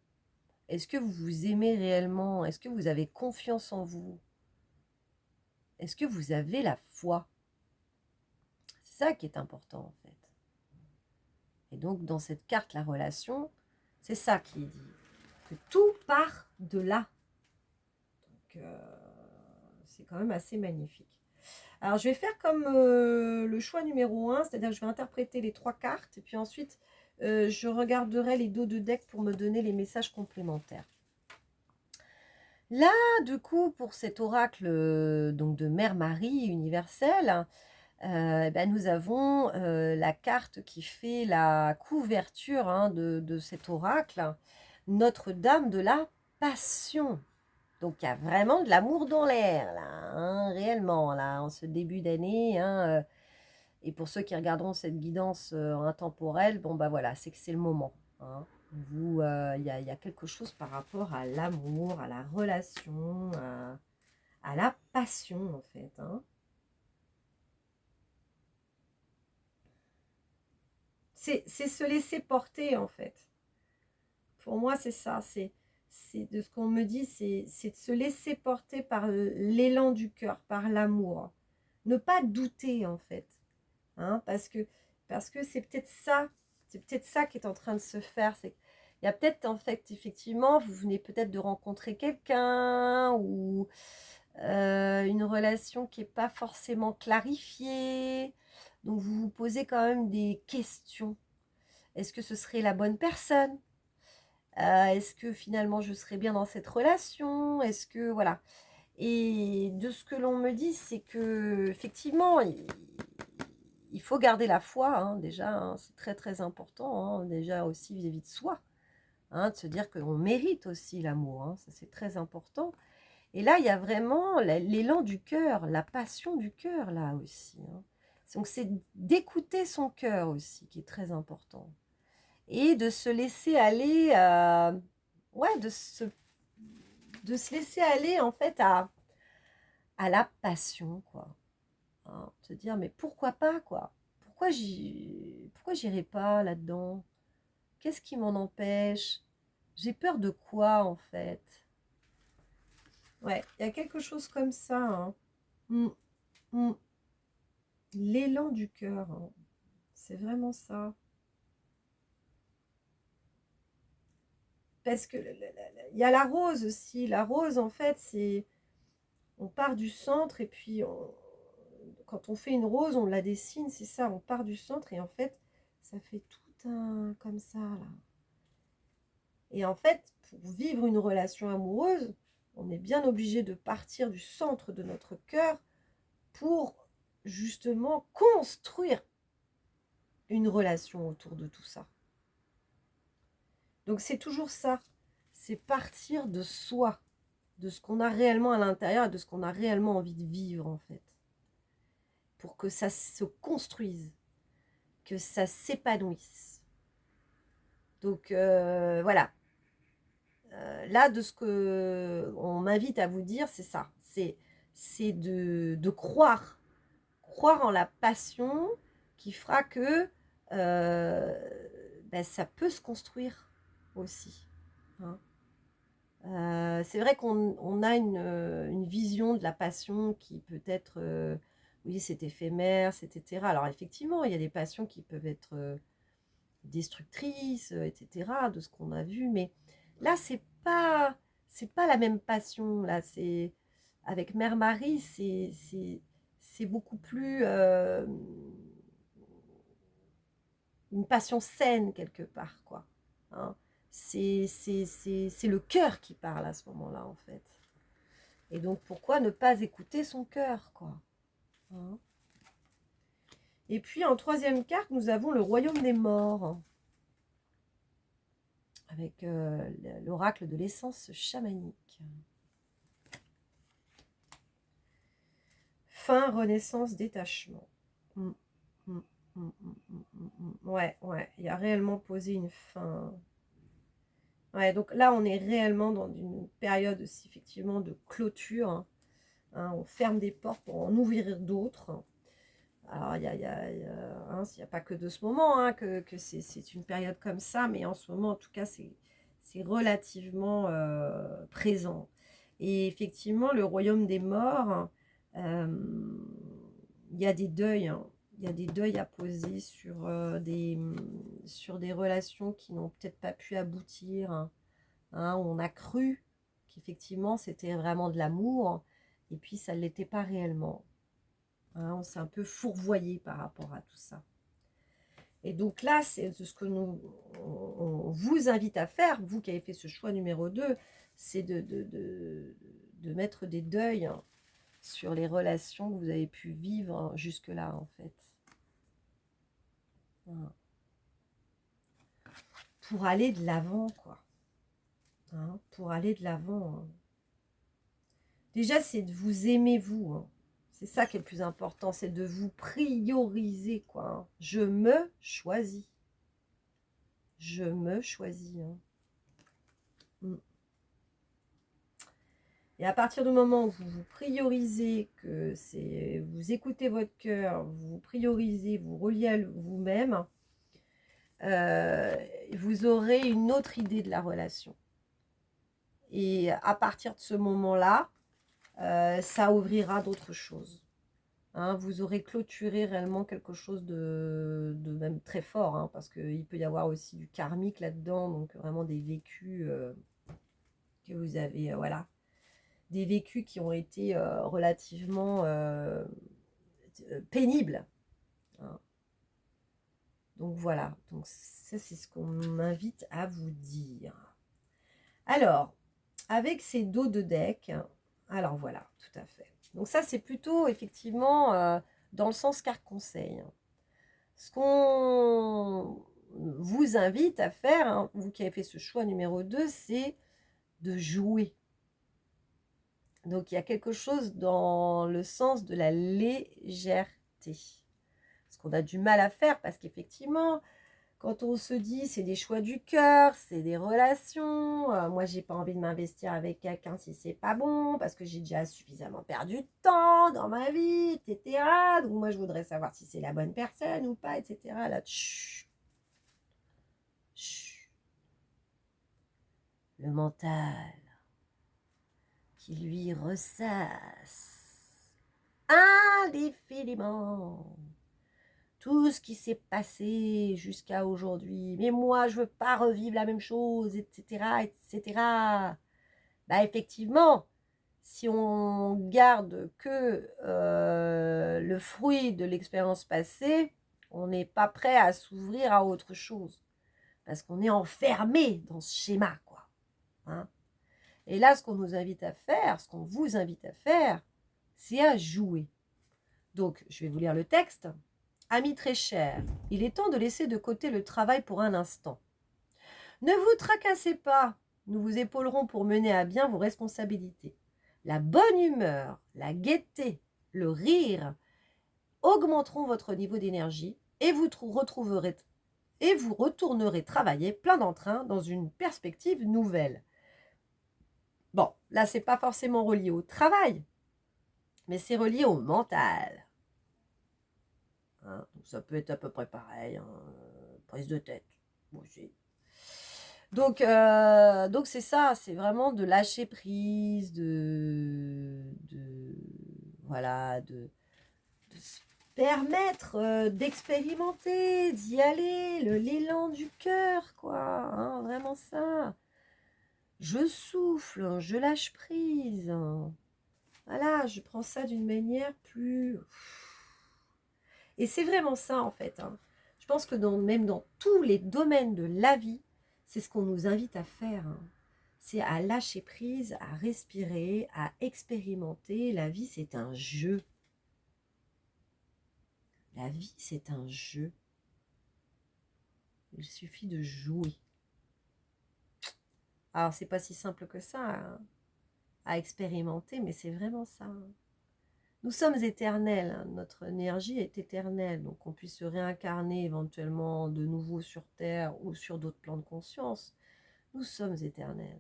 Est-ce que vous vous aimez réellement? Est-ce que vous avez confiance en vous? Est-ce que vous avez la foi? C'est ça qui est important, en fait. Et donc, dans cette carte, la relation, c'est ça qui est dit. Que tout part de là. Donc, c'est quand même assez magnifique. Alors, je vais faire comme le choix numéro 1, c'est-à-dire que je vais interpréter les 3 cartes, et puis ensuite, je regarderai les dos de deck pour me donner les messages complémentaires. Là, du coup, pour cet oracle donc de Mère Marie universelle, ben, nous avons la carte qui fait la couverture hein, de cet oracle, Notre-Dame de la Passion. Donc, il y a vraiment de l'amour dans l'air, là, hein, réellement, là, en ce début d'année. Hein, et pour ceux qui regarderont cette guidance intemporelle, bon, bah voilà, c'est que c'est le moment. Hein. Il y a quelque chose par rapport à l'amour, à la relation, à la passion, en fait. Hein. C'est se laisser porter, en fait. Pour moi, c'est ça. C'est de ce qu'on me dit, c'est de se laisser porter par l'élan du cœur, par l'amour. Ne pas douter, en fait. Hein, parce que c'est peut-être ça qui est en train de se faire. C'est il y a peut-être, en fait, effectivement, vous venez peut-être de rencontrer quelqu'un ou une relation qui n'est pas forcément clarifiée. Donc, vous vous posez quand même des questions. Est-ce que ce serait la bonne personne? Est-ce que finalement je serais bien dans cette relation? Est-ce que voilà. Et de ce que l'on me dit, c'est que effectivement, il faut garder la foi, hein, déjà, hein, c'est très très important, hein, déjà aussi vis-à-vis de soi, hein, de se dire qu'on mérite aussi l'amour, hein, ça c'est très important. Et là, il y a vraiment l'élan du cœur, la passion du cœur là aussi. Hein. Donc c'est d'écouter son cœur aussi qui est très important. Et de se laisser aller, ouais, de se laisser aller en fait à la passion, quoi. Hein. Se dire, mais pourquoi pas, quoi? Pourquoi j'irai pas là-dedans? Qu'est-ce qui m'en empêche? J'ai peur de quoi, en fait? Ouais, il y a quelque chose comme ça. Hein. Mm, mm. L'élan du cœur, hein. C'est vraiment ça. Parce que il y a la rose aussi. La rose, en fait, c'est... On part du centre et puis quand on fait une rose, on la dessine, c'est ça. On part du centre et en fait, ça fait tout un... comme ça, là. Et en fait, pour vivre une relation amoureuse, on est bien obligé de partir du centre de notre cœur pour justement construire une relation autour de tout ça. Donc c'est toujours ça, c'est partir de soi, de ce qu'on a réellement à l'intérieur et de ce qu'on a réellement envie de vivre en fait, pour que ça se construise, que ça s'épanouisse. Donc voilà, là de ce que on m'invite à vous dire, c'est ça, c'est de croire en la passion qui fera que ben, ça peut se construire aussi. Hein. C'est vrai qu'on a une vision de la passion qui peut être, oui, c'est éphémère, c'est etc. Alors effectivement, il y a des passions qui peuvent être destructrices, etc. de ce qu'on a vu, mais là, c'est pas la même passion. Là, c'est avec Mère Marie, c'est beaucoup plus une passion saine quelque part, quoi. Hein. C'est le cœur qui parle à ce moment-là, en fait. Et donc, pourquoi ne pas écouter son cœur, quoi. Hein. Et puis, en troisième carte, nous avons le royaume des morts, avec l'oracle de l'essence chamanique. Fin, renaissance, détachement. Mm, mm, mm, ouais, il y a réellement posé une fin. Ouais, donc là, on est réellement dans une période aussi, effectivement, de clôture. Hein, on ferme des portes pour en ouvrir d'autres. Alors, il n'y a pas que de ce moment hein, que c'est une période comme ça, mais en ce moment, en tout cas, c'est relativement présent. Et effectivement, le royaume des morts, il y a des deuils. Hein. il y a des deuils à poser sur des relations qui n'ont peut-être pas pu aboutir, hein, où on a cru qu'effectivement c'était vraiment de l'amour, et puis ça ne l'était pas réellement. Hein, on s'est un peu fourvoyé par rapport à tout ça. Et donc là, c'est ce que on vous invite à faire, vous qui avez fait ce choix numéro 2, c'est de mettre des deuils, hein, sur les relations que vous avez pu vivre, hein, jusque-là, en fait. Voilà. Pour aller de l'avant, quoi. Hein, pour aller de l'avant. Hein. Déjà, c'est de vous aimer, vous. Hein. C'est ça qui est le plus important, c'est de vous prioriser, quoi. Hein. Je me choisis. Je me choisis. Hein. Mm. Et à partir du moment où vous vous priorisez, que c'est, vous écoutez votre cœur, vous priorisez, vous reliez à vous-même, vous aurez une autre idée de la relation. Et à partir de ce moment-là, ça ouvrira d'autres choses. Hein, vous aurez clôturé réellement quelque chose de même très fort, hein, parce qu'il peut y avoir aussi du karmique là-dedans, donc vraiment des vécus que vous avez, voilà, des vécus qui ont été relativement pénibles. Hein. Donc voilà, donc ça c'est ce qu'on m'invite à vous dire. Alors, avec ces dos de deck, alors voilà, tout à fait. Donc ça c'est plutôt effectivement dans le sens carte conseil. Ce qu'on vous invite à faire, hein, vous qui avez fait ce choix numéro 2, c'est de jouer. Donc il y a quelque chose dans le sens de la légèreté. Ce qu'on a du mal à faire parce qu'effectivement, quand on se dit c'est des choix du cœur, c'est des relations, moi j'ai pas envie de m'investir avec quelqu'un si c'est pas bon, parce que j'ai déjà suffisamment perdu de temps dans ma vie, etc. Donc moi je voudrais savoir si c'est la bonne personne ou pas, etc. Là, chut, chut. Le mental qui lui ressasse indéfiniment tout ce qui s'est passé jusqu'à aujourd'hui. Mais moi, je veux pas revivre la même chose, etc., etc. Bah, effectivement, si on garde que le fruit de l'expérience passée, on n'est pas prêt à s'ouvrir à autre chose. Parce qu'on est enfermé dans ce schéma, quoi. Hein. Et là, ce qu'on nous invite à faire, ce qu'on vous invite à faire, c'est à jouer. Donc, je vais vous lire le texte. Amis très chers, il est temps de laisser de côté le travail pour un instant. Ne vous tracassez pas, nous vous épaulerons pour mener à bien vos responsabilités. La bonne humeur, la gaieté, le rire augmenteront votre niveau d'énergie et vous retrouverez et vous retournerez travailler plein d'entrain dans une perspective nouvelle. Bon, là, c'est pas forcément relié au travail, mais c'est relié au mental. Hein, donc ça peut être à peu près pareil, hein, prise de tête. Bon, donc c'est ça, c'est vraiment de lâcher prise, voilà, de se permettre d'expérimenter, d'y aller, l'élan du cœur, quoi, hein, vraiment ça. Je souffle, je lâche prise. Voilà, je prends ça d'une manière plus... Et c'est vraiment ça, en fait. Hein. Je pense que même dans tous les domaines de la vie, c'est ce qu'on nous invite à faire. Hein. C'est à lâcher prise, à respirer, à expérimenter. La vie, c'est un jeu. La vie, c'est un jeu. Il suffit de jouer. Alors, c'est pas si simple que ça hein, à expérimenter, mais c'est vraiment ça. Hein. Nous sommes éternels, hein, notre énergie est éternelle, donc qu'on puisse se réincarner éventuellement de nouveau sur Terre ou sur d'autres plans de conscience, nous sommes éternels.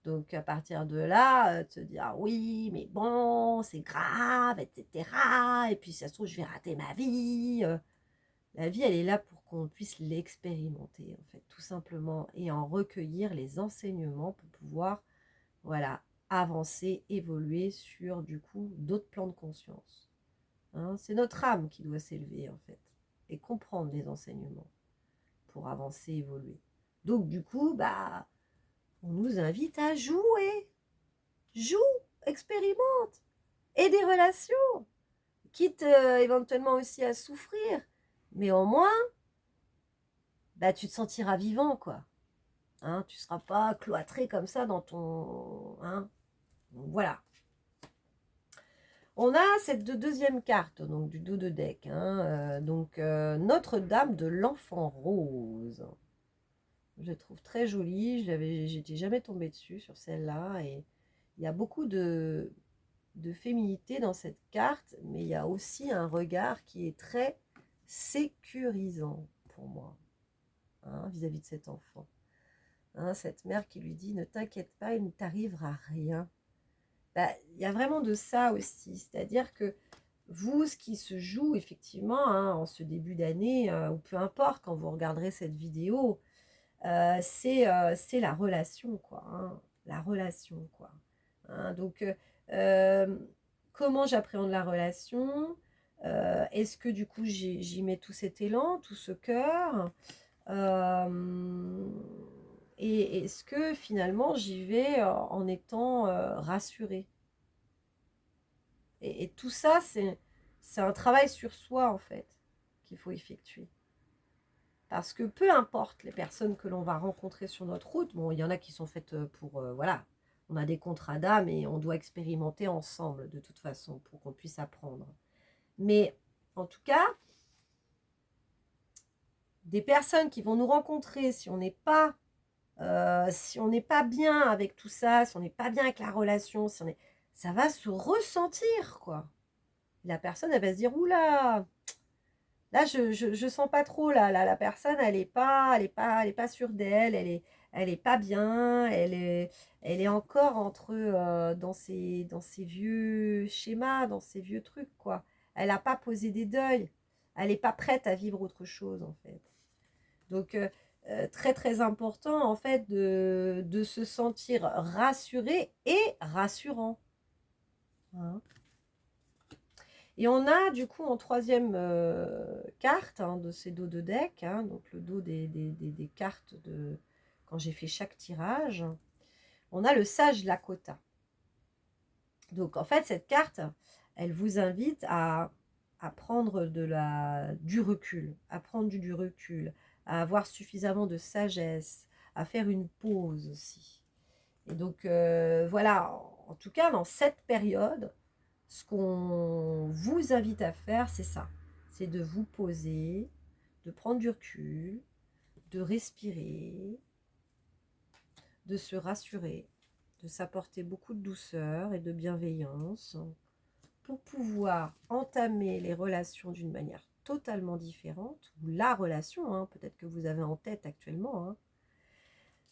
Donc à partir de là, te dire ah oui, mais bon, c'est grave, etc. Et puis ça se trouve, je vais rater ma vie. La vie, elle est là pour qu'on puisse l'expérimenter, en fait, tout simplement, et en recueillir les enseignements pour pouvoir, voilà, avancer, évoluer sur, du coup, d'autres plans de conscience. Hein. C'est notre âme qui doit s'élever, en fait, et comprendre les enseignements pour avancer, évoluer. Donc, du coup, bah, on nous invite à jouer. Joue, expérimente, et des relations, quitte éventuellement aussi à souffrir. Mais au moins, bah, tu te sentiras vivant, quoi. Hein, tu ne seras pas cloîtré comme ça dans ton... Hein. Donc, voilà. On a cette deuxième carte donc, du dos de deck. Hein, Notre-Dame de l'Enfant Rose. Je la trouve très jolie. J'étais jamais tombée dessus sur celle-là. Et il y a beaucoup de féminité dans cette carte, mais il y a aussi un regard qui est très sécurisant pour moi, hein, vis-à-vis de cet enfant. Hein, cette mère qui lui dit « Ne t'inquiète pas, il ne t'arrivera rien ». Bah, il y a vraiment de ça aussi, c'est-à-dire que vous, ce qui se joue effectivement hein, en ce début d'année, ou peu importe quand vous regarderez cette vidéo, c'est la relation, quoi. Hein, la relation, quoi. Hein, donc, comment j'appréhende la relation? Est-ce que du coup j'y mets tout cet élan, tout ce cœur? Et est-ce que finalement j'y vais en étant rassurée? Et tout ça, c'est un travail sur soi en fait qu'il faut effectuer. Parce que peu importe les personnes que l'on va rencontrer sur notre route, bon, il y en a qui sont faites pour, voilà, on a des contrats d'âme et on doit expérimenter ensemble de toute façon pour qu'on puisse apprendre. Mais en tout cas, des personnes qui vont nous rencontrer si on n'est pas, bien avec tout ça, si on n'est pas bien avec la relation, ça va se ressentir quoi. La personne elle va se dire oula. Là, je sens pas trop, là, la personne, elle est pas sûre d'elle, elle est pas bien, elle est encore dans ses vieux schémas, dans ses vieux trucs, quoi. Elle n'a pas posé des deuils, elle n'est pas prête à vivre autre chose, en fait. Donc, très, très important, en fait, de se sentir rassuré et rassurant. Hein. Et on a du coup en troisième carte hein, de ces dos de deck, hein, donc le dos des cartes de quand j'ai fait chaque tirage, on a le sage Lakota. Donc en fait cette carte, elle vous invite à prendre du recul, à prendre du recul, à avoir suffisamment de sagesse, à faire une pause aussi. Et donc voilà, en tout cas dans cette période, ce qu'on vous invite à faire, c'est ça. C'est de vous poser, de prendre du recul, de respirer, de se rassurer, de s'apporter beaucoup de douceur et de bienveillance pour pouvoir entamer les relations d'une manière totalement différente, ou la relation, hein, peut-être que vous avez en tête actuellement, hein,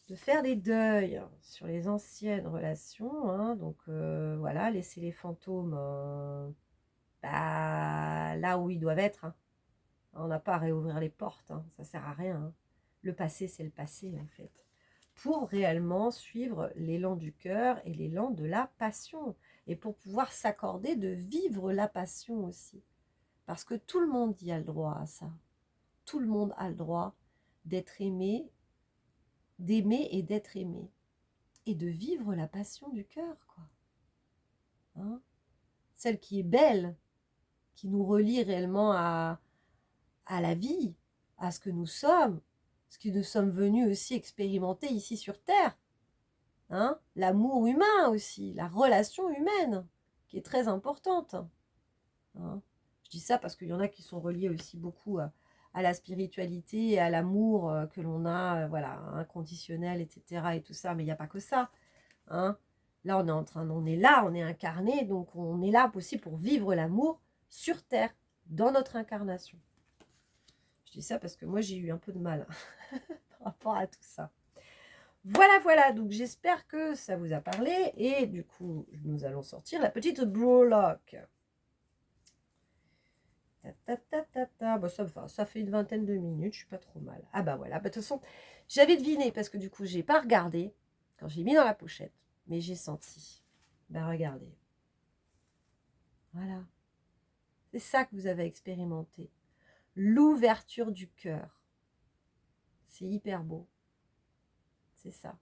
de faire des deuils sur les anciennes relations, hein, donc voilà, laisser les fantômes bah, là où ils doivent être. Hein. On n'a pas à réouvrir les portes, hein, ça sert à rien. Hein. Le passé, c'est le passé en fait. Pour réellement suivre l'élan du cœur et l'élan de la passion. Et pour pouvoir s'accorder de vivre la passion aussi. Parce que tout le monde y a le droit à ça. Tout le monde a le droit d'être aimé, d'aimer et d'être aimé. Et de vivre la passion du cœur, quoi. Hein, celle qui est belle, qui nous relie réellement à la vie, à ce que nous sommes, ce que nous sommes venus aussi expérimenter ici sur Terre. Hein, l'amour humain aussi, la relation humaine, qui est très importante. Hein. Je dis ça parce qu'il y en a qui sont reliés aussi beaucoup à la spiritualité et à l'amour que l'on a, voilà, inconditionnel, etc. et tout ça, mais il n'y a pas que ça. Hein. Là, on est là, on est incarné, donc on est là aussi pour vivre l'amour sur Terre, dans notre incarnation. Je dis ça parce que moi, j'ai eu un peu de mal par rapport à tout ça. Voilà, voilà, donc j'espère que ça vous a parlé. Et du coup, nous allons sortir la petite Brolock. Bon, ça fait une vingtaine de minutes, je suis pas trop mal. Ah bah voilà, bah, de toute façon, j'avais deviné parce que du coup, j'ai pas regardé quand j'ai mis dans la pochette, mais j'ai senti. Bah regardez. Voilà. C'est ça que vous avez expérimenté. L'ouverture du cœur. C'est hyper beau. C'est ça.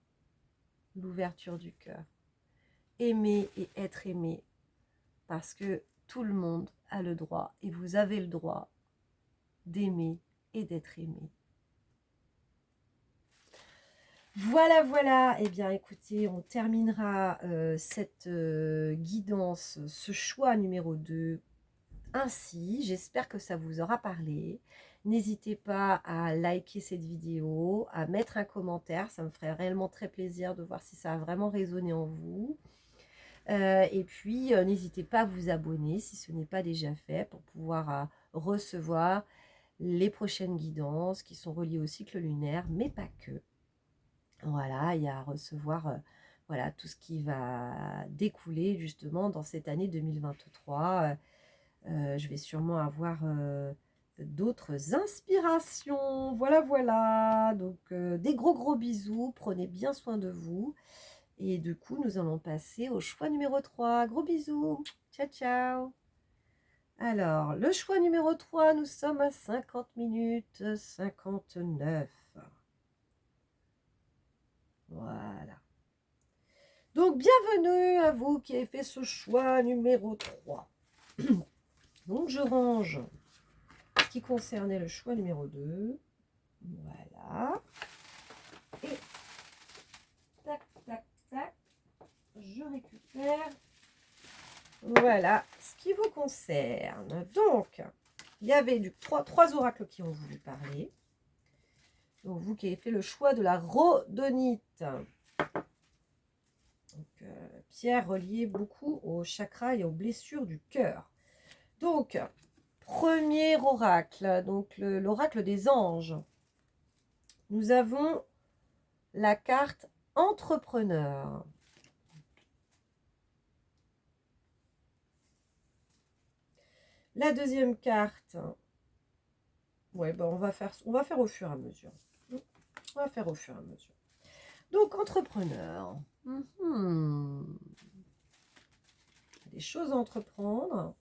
L'ouverture du cœur. Aimer et être aimé. Parce que tout le monde a le droit, et vous avez le droit d'aimer et d'être aimé. Voilà, voilà. Eh bien, écoutez, on terminera cette guidance, ce choix numéro 2 ainsi. J'espère que ça vous aura parlé. N'hésitez pas à liker cette vidéo, à mettre un commentaire. Ça me ferait réellement très plaisir de voir si ça a vraiment résonné en vous. Et puis, n'hésitez pas à vous abonner si ce n'est pas déjà fait pour pouvoir recevoir les prochaines guidances qui sont reliées au cycle lunaire, mais pas que. Voilà, il y a à recevoir voilà, tout ce qui va découler justement dans cette année 2023. Je vais sûrement avoir d'autres inspirations. Voilà, voilà. Donc, des gros bisous. Prenez bien soin de vous. Et du coup, nous allons passer au choix numéro 3. Gros bisous. Ciao, ciao. Alors, le choix numéro 3, nous sommes à 50 minutes 59. Voilà. Donc, bienvenue à vous qui avez fait ce choix numéro 3. Donc, je range ce qui concernait le choix numéro 2. Voilà. Et tac, tac, tac, je récupère. Voilà ce qui vous concerne. Donc, il y avait trois oracles qui ont voulu parler. Donc, vous qui avez fait le choix de la rhodonite. Donc, pierre reliée beaucoup au chakra et aux blessures du cœur. Donc, premier oracle, donc l'oracle des anges. Nous avons la carte entrepreneur. La deuxième carte, ouais, ben on va faire au fur et à mesure. On va faire au fur et à mesure. Donc, entrepreneur. Des choses à entreprendre.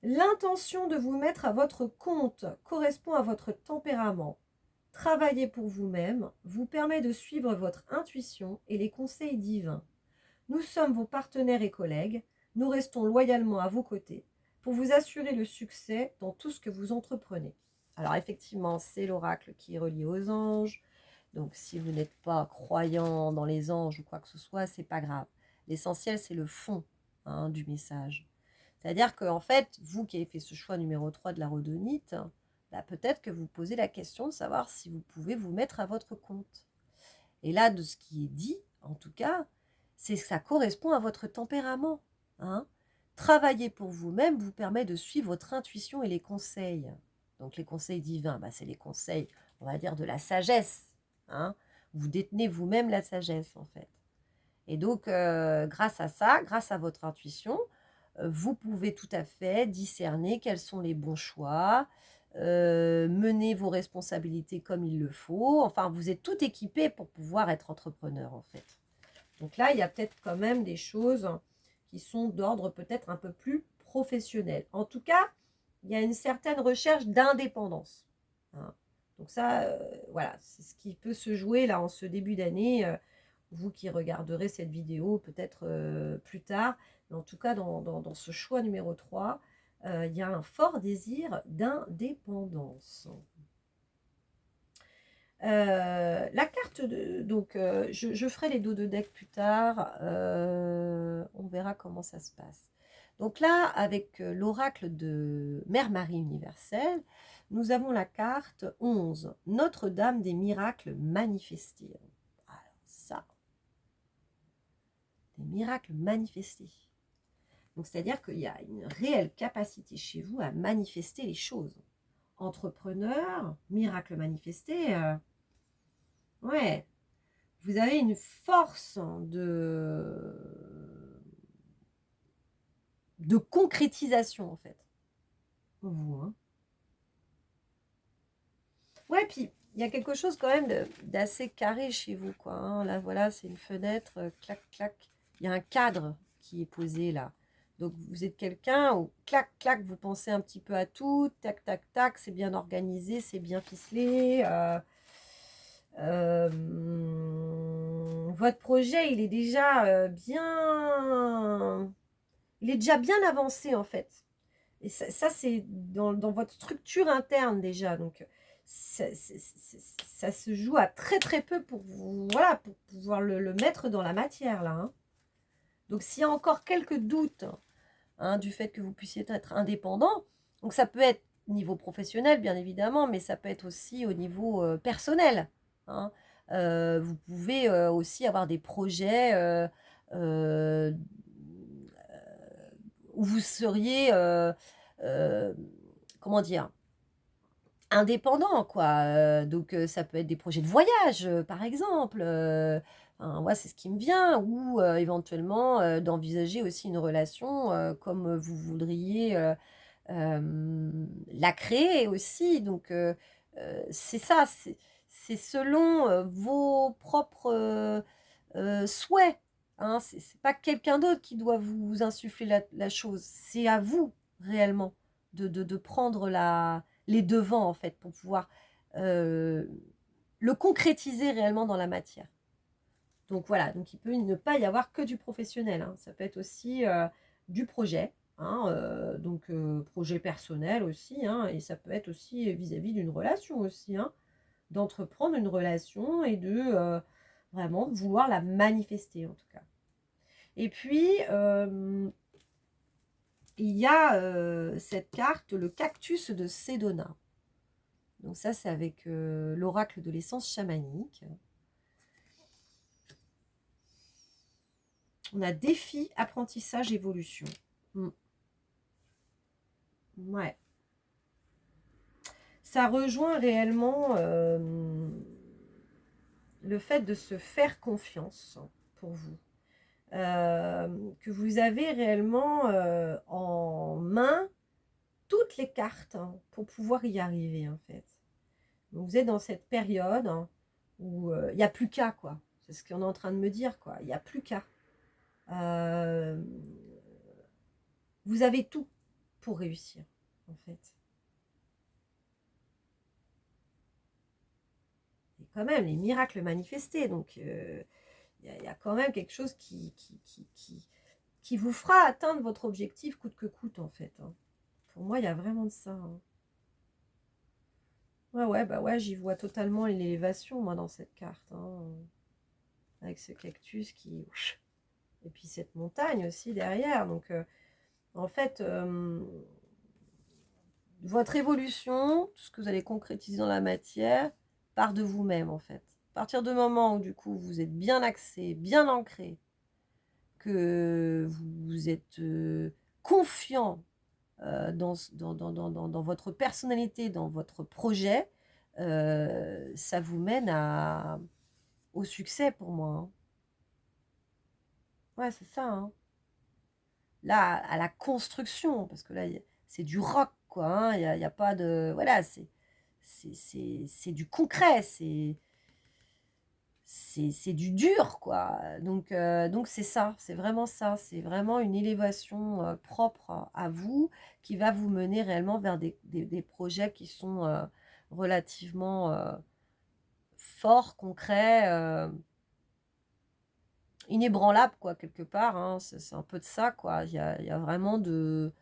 L'intention de vous mettre à votre compte correspond à votre tempérament. Travailler pour vous-même vous permet de suivre votre intuition et les conseils divins. Nous sommes vos partenaires et collègues. Nous restons loyalement à vos côtés pour vous assurer le succès dans tout ce que vous entreprenez. Alors effectivement, c'est l'oracle qui est relié aux anges. Donc si vous n'êtes pas croyant dans les anges ou quoi que ce soit, c'est pas grave. L'essentiel, c'est le fond du message. C'est-à-dire qu'en fait, vous qui avez fait ce choix numéro 3 de la rhodonite, bah, peut-être que vous posez la question de savoir si vous pouvez vous mettre à votre compte. Et là, de ce qui est dit, en tout cas, c'est que ça correspond à votre tempérament. Travailler pour vous-même vous permet de suivre votre intuition et les conseils. Donc les conseils divins, bah, c'est les conseils, on va dire, de la sagesse. Vous détenez vous-même la sagesse, en fait. Et donc, grâce à ça, grâce à votre intuition, vous pouvez tout à fait discerner quels sont les bons choix, mener vos responsabilités comme il le faut. Enfin, vous êtes tout équipé pour pouvoir être entrepreneur, en fait. Donc là, il y a peut-être quand même des choses qui sont d'ordre peut-être un peu plus professionnel. En tout cas, il y a une certaine recherche d'indépendance. Donc ça, voilà, c'est ce qui peut se jouer là en ce début d'année. Vous qui regarderez cette vidéo peut-être plus tard. Mais en tout cas, dans ce choix numéro 3, il y a un fort désir d'indépendance. La carte, donc je ferai les dos de deck plus tard, on verra comment ça se passe. Donc là, avec l'oracle de Mère Marie universelle, nous avons la carte 11, Notre-Dame des miracles manifestés. Alors ça, des miracles manifestés. Donc c'est-à-dire qu'il y a une réelle capacité chez vous à manifester les choses. Entrepreneur, miracle manifesté, ouais, vous avez une force de concrétisation, en fait. Vous, Ouais, puis il y a quelque chose quand même d'assez carré chez vous, quoi. Là, voilà, c'est une fenêtre, clac, clac. Il y a un cadre qui est posé là. Donc, vous êtes quelqu'un où, clac, clac, vous pensez un petit peu à tout, tac, tac, tac, c'est bien organisé, c'est bien ficelé. Votre projet, il est déjà bien... Il est déjà bien avancé, en fait. Et ça c'est dans votre structure interne déjà. Donc, ça se joue à très, très peu pour, voilà, pour pouvoir le mettre dans la matière, là. Hein. Donc, s'il y a encore quelques doutes du fait que vous puissiez être indépendant, donc ça peut être au niveau professionnel, bien évidemment, mais ça peut être aussi au niveau personnel. Hein. Vous pouvez aussi avoir des projets euh, où vous seriez, comment dire, indépendant, quoi. Donc, ça peut être des projets de voyage, par exemple. Enfin, moi, c'est ce qui me vient. Ou éventuellement d'envisager aussi une relation comme vous voudriez la créer aussi. Donc, c'est ça. C'est selon vos propres souhaits. Hein. C'est pas quelqu'un d'autre qui doit vous insuffler la chose. C'est à vous, réellement, de prendre les devants, en fait, pour pouvoir le concrétiser réellement dans la matière. Donc voilà, donc il peut ne pas y avoir que du professionnel. Hein. Ça peut être aussi du projet, hein, donc projet personnel aussi, hein, et ça peut être aussi vis-à-vis d'une relation aussi, hein, d'entreprendre une relation et de vraiment vouloir la manifester en tout cas. Et puis, il y a cette carte, le cactus de Sedona. Donc ça, c'est avec l'oracle de l'essence chamanique. On a défi, apprentissage, évolution. Ouais. Ça rejoint réellement le fait de se faire confiance pour vous. Que vous avez réellement en main toutes les cartes pour pouvoir y arriver, en fait. Donc, vous êtes dans cette période où il n'y a plus qu'à, quoi. C'est ce qu'on est en train de me dire, quoi. Il n'y a plus qu'à. Vous avez tout pour réussir, en fait. Et quand même, les miracles manifestés. Donc, il y a quand même quelque chose qui vous fera atteindre votre objectif coûte que coûte, en fait. Hein. Pour moi, il y a vraiment de ça. Hein. Ouais, bah ouais, j'y vois totalement l'élévation, moi, dans cette carte. Hein. Avec ce cactus qui... Et puis cette montagne aussi derrière. Donc, en fait, votre évolution, tout ce que vous allez concrétiser dans la matière, part de vous-même, en fait. À partir du moment où, du coup, vous êtes bien axé, bien ancré, que vous êtes confiant dans votre personnalité, dans votre projet, ça vous mène au succès pour moi. Hein. Ouais, c'est ça. Hein. Là, à la construction, parce que là, c'est du rock, quoi. Hein. Il y a pas de... Voilà, c'est du concret, c'est du dur, quoi. Donc c'est ça, c'est vraiment ça. C'est vraiment une élévation propre à vous qui va vous mener réellement vers des projets qui sont relativement forts, concrets, inébranlables, quoi, quelque part. Hein. C'est un peu de ça, quoi. Il y a vraiment de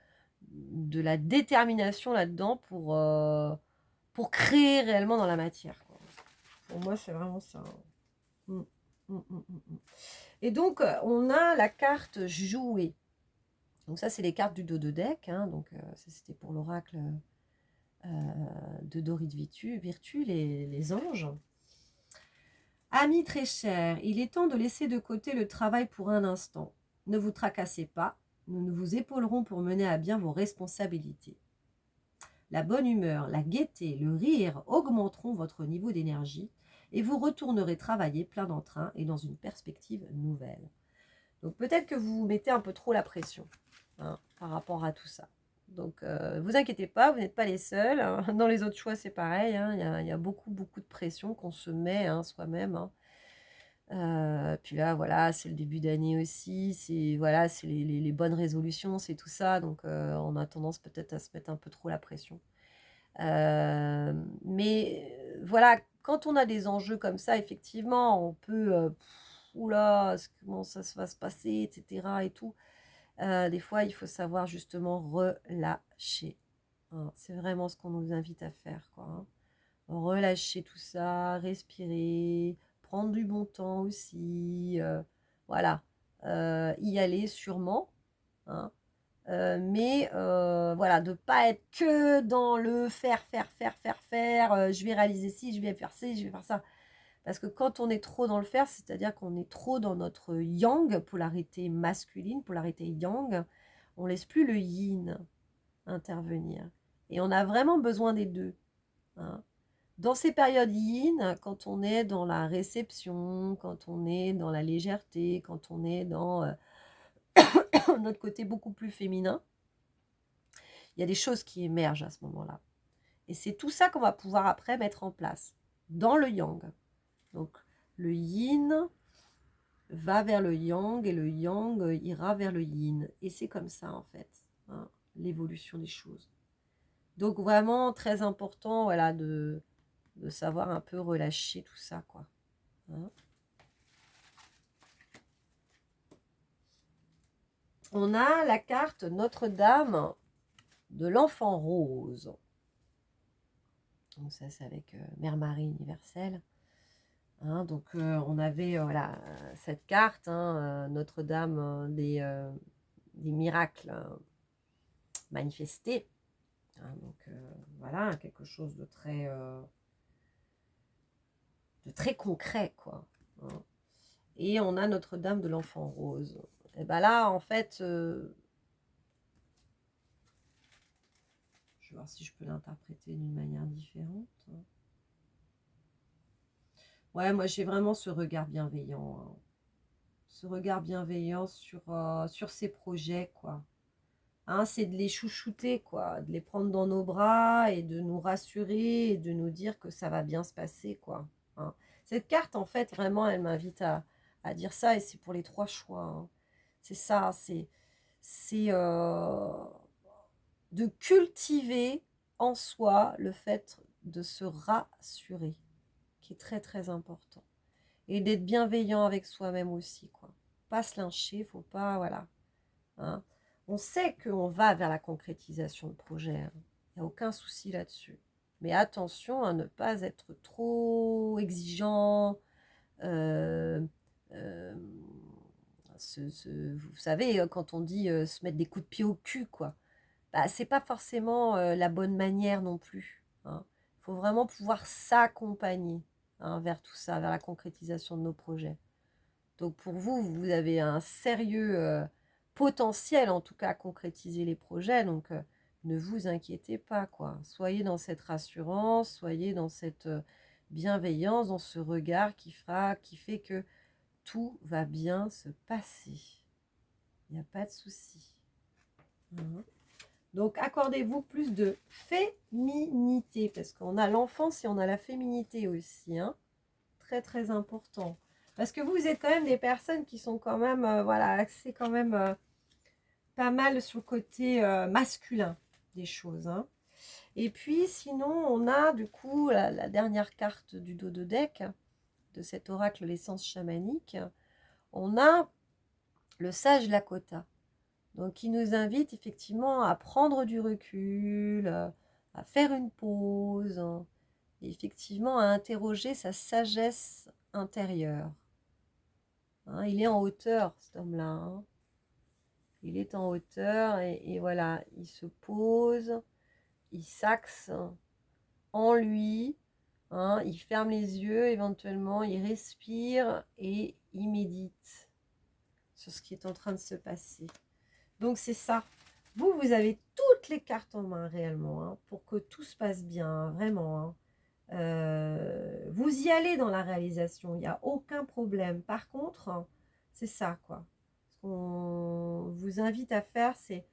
la détermination là-dedans pour créer réellement dans la matière, quoi. Pour moi, c'est vraiment ça. Hein. Mm, mm, mm, mm, mm. Et donc, on a la carte jouer. Donc ça, c'est les cartes du dos de deck. Hein. Donc, ça, c'était pour l'oracle de Dorite Virtue, les anges. Amis très chers, il est temps de laisser de côté le travail pour un instant. Ne vous tracassez pas, nous nous vous épaulerons pour mener à bien vos responsabilités. La bonne humeur, la gaieté, le rire augmenteront votre niveau d'énergie et vous retournerez travailler plein d'entrain et dans une perspective nouvelle. Donc peut-être que vous mettez un peu trop la pression par rapport à tout ça. Donc vous inquiétez pas, vous n'êtes pas les seuls. Hein. Dans les autres choix, c'est pareil. Hein. Il y a beaucoup, beaucoup de pression qu'on se met soi-même. Hein. Puis là, voilà, c'est le début d'année aussi, c'est voilà, c'est les bonnes résolutions, c'est tout ça, donc on a tendance peut-être à se mettre un peu trop la pression. Mais voilà, quand on a des enjeux comme ça, effectivement, on peut, oula, comment ça va se passer, etc. et tout. Des fois, il faut savoir justement relâcher, hein. C'est vraiment ce qu'on nous invite à faire, quoi, hein. Relâcher tout ça, respirer, prendre du bon temps aussi, voilà. Y aller sûrement, hein, mais voilà, de pas être que dans le faire, faire, faire, faire, faire, je vais réaliser ci, je vais faire ci, je vais faire ça. Parce que quand on est trop dans le faire, c'est-à-dire qu'on est trop dans notre yang, polarité masculine, polarité yang, on laisse plus le yin intervenir. Et on a vraiment besoin des deux, hein. Dans ces périodes yin, quand on est dans la réception, quand on est dans la légèreté, quand on est dans notre côté beaucoup plus féminin, il y a des choses qui émergent à ce moment-là. Et c'est tout ça qu'on va pouvoir après mettre en place dans le yang. Donc le yin va vers le yang et le yang ira vers le yin. Et c'est comme ça en fait, hein, l'évolution des choses. Donc vraiment très important, voilà, de savoir un peu relâcher tout ça, quoi, hein. On a la carte Notre-Dame de l'Enfant Rose. Donc ça, c'est avec Mère Marie universelle, hein. Donc on avait voilà, cette carte, hein, Notre-Dame des miracles manifestés, hein. Donc voilà, quelque chose de très concret, quoi, hein. Et on a Notre-Dame de l'Enfant Rose. Et bien là, en fait, je vais voir si je peux l'interpréter d'une manière différente. Ouais, moi j'ai vraiment ce regard bienveillant, hein. Ce regard bienveillant sur ces projets, quoi, hein. C'est de les chouchouter, quoi, de les prendre dans nos bras et de nous rassurer et de nous dire que ça va bien se passer, quoi, hein. Cette carte, en fait, vraiment, elle m'invite à dire ça, et c'est pour les 3 choix, hein. C'est ça, c'est de cultiver en soi le fait de se rassurer, qui est très très important. Et d'être bienveillant avec soi-même aussi, quoi. Pas se lyncher, faut pas, voilà, hein. On sait qu'on va vers la concrétisation de projet, hein. Il n'y a aucun souci là-dessus. Mais attention à ne pas être trop exigeant. euh, euh, vous savez, quand on dit se mettre des coups de pied au cul, quoi, bah, c'est pas forcément la bonne manière non plus, hein. Il faut vraiment pouvoir s'accompagner, hein, vers tout ça, vers la concrétisation de nos projets. Donc pour vous, vous avez un sérieux potentiel, en tout cas, à concrétiser les projets. Donc ne vous inquiétez pas, quoi. Soyez dans cette rassurance, soyez dans cette bienveillance, dans ce regard qui fait que tout va bien se passer. Il n'y a pas de souci, hein. Donc, accordez-vous plus de féminité, parce qu'on a l'enfance et on a la féminité aussi, hein. Très, très important. Parce que vous êtes quand même des personnes qui sont quand même, voilà, axées quand même pas mal sur le côté masculin des choses, hein. Et puis, sinon, on a du coup la dernière carte du dos de deck, de cet oracle l'essence chamanique. On a le sage Lakota. Donc, qui nous invite effectivement à prendre du recul, à faire une pause, hein, et effectivement à interroger sa sagesse intérieure, hein. Il est en hauteur, cet homme-là, hein. Il est en hauteur et voilà, il se pose, il s'axe en lui, hein, il ferme les yeux éventuellement, il respire et il médite sur ce qui est en train de se passer. Donc c'est ça. Vous avez toutes les cartes en main réellement, hein, pour que tout se passe bien, hein, vraiment, hein. Vous y allez dans la réalisation, il n'y a aucun problème. Par contre, hein, c'est ça, quoi. Ce qu'on vous invite à faire, c'est,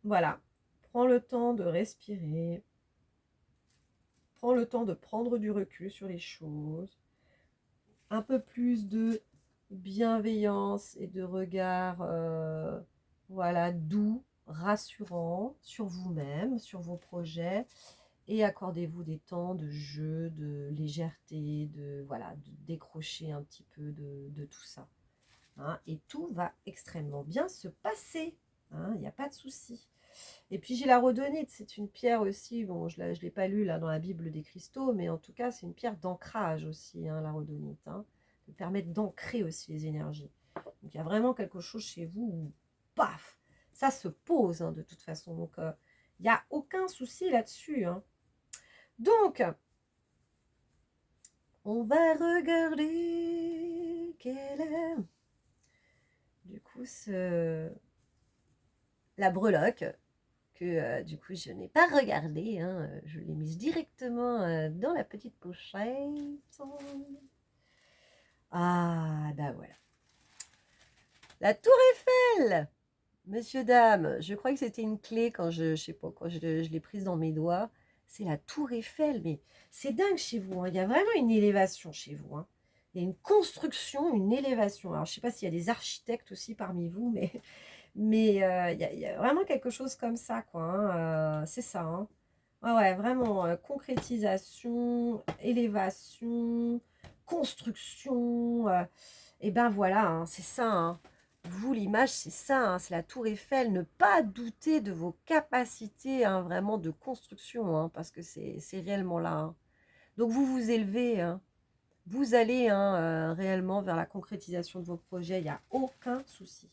voilà, prends le temps de respirer, prends le temps de prendre du recul sur les choses, un peu plus de bienveillance et de regard, voilà, doux, rassurant sur vous-même, sur vos projets. Et accordez-vous des temps de jeu, de légèreté, de, voilà, de décrocher un petit peu de tout ça. Hein, et tout va extrêmement bien se passer. Hein, il n'y a pas de souci. Et puis j'ai la rhodonite, c'est une pierre aussi, bon je ne l'ai pas lu là dans la Bible des cristaux, mais en tout cas c'est une pierre d'ancrage aussi, hein, la rhodonite. Hein, qui permet d'ancrer aussi les énergies. Donc il y a vraiment quelque chose chez vous où, paf, ça se pose hein, de toute façon. Donc il n'y a aucun souci là-dessus. Hein. Donc, on va regarder quelle est, du coup, la breloque que, du coup, je n'ai pas regardée. Hein, je l'ai mise directement dans la petite pochette. Ah, bah voilà. La tour Eiffel, monsieur, dame. Je crois que c'était une clé quand je sais pas, quand je l'ai prise dans mes doigts. C'est la tour Eiffel, mais c'est dingue chez vous. Hein. Il y a vraiment une élévation chez vous. Hein. Il y a une construction, une élévation. Alors, je ne sais pas s'il y a des architectes aussi parmi vous, mais il y a vraiment quelque chose comme ça, quoi. Hein. C'est ça. Hein. Ouais, ouais, vraiment. Concrétisation, élévation, construction. Et ben voilà, hein, c'est ça. Hein. Vous, l'image, c'est ça. Hein, c'est la tour Eiffel. Ne pas douter de vos capacités hein, vraiment de construction, hein, parce que c'est réellement là. Hein. Donc, vous vous élevez. Hein. Vous allez hein, réellement vers la concrétisation de vos projets. Il n'y a aucun souci.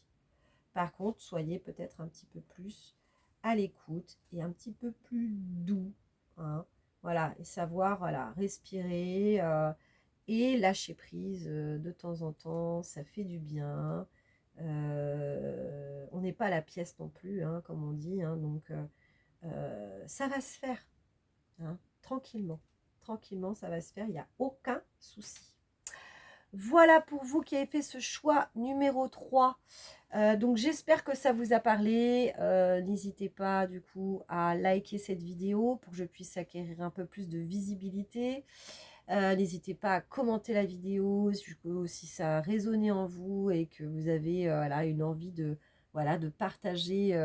Par contre, soyez peut-être un petit peu plus à l'écoute et un petit peu plus doux. Hein. Voilà, et savoir voilà, respirer et lâcher prise de temps en temps. Ça fait du bien. On n'est pas à la pièce non plus, hein, comme on dit. Hein, donc, ça va se faire. Hein, tranquillement. Tranquillement, ça va se faire. Il n'y a aucun souci. Voilà pour vous qui avez fait ce choix numéro 3. Donc j'espère que ça vous a parlé. N'hésitez pas du coup à liker cette vidéo pour que je puisse acquérir un peu plus de visibilité. N'hésitez pas à commenter la vidéo si ça a résonné en vous et que vous avez voilà, une envie de, voilà, de partager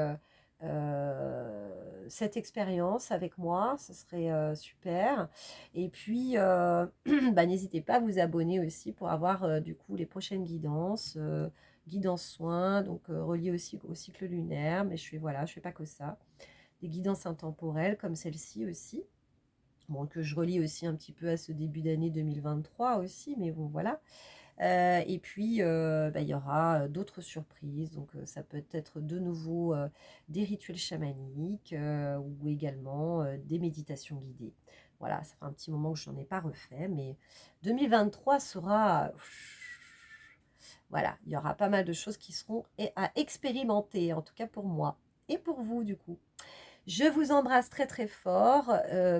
cette expérience avec moi, ce serait super. Et puis, bah, n'hésitez pas à vous abonner aussi pour avoir du coup les prochaines guidances, guidances soins, donc reliées aussi au cycle lunaire. Mais je fais pas que ça. Des guidances intemporelles comme celle-ci aussi. Bon, que je relis aussi un petit peu à ce début d'année 2023 aussi, mais bon, voilà. Et puis, bah, il y aura d'autres surprises. Donc, ça peut être de nouveau des rituels chamaniques ou également des méditations guidées. Voilà, ça fait un petit moment que je n'en ai pas refait, mais 2023 sera... Voilà, il y aura pas mal de choses qui seront à expérimenter, en tout cas pour moi et pour vous du coup. Je vous embrasse très très fort,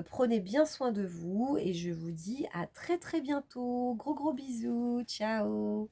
prenez bien soin de vous et je vous dis à très très bientôt. Gros gros bisous, ciao.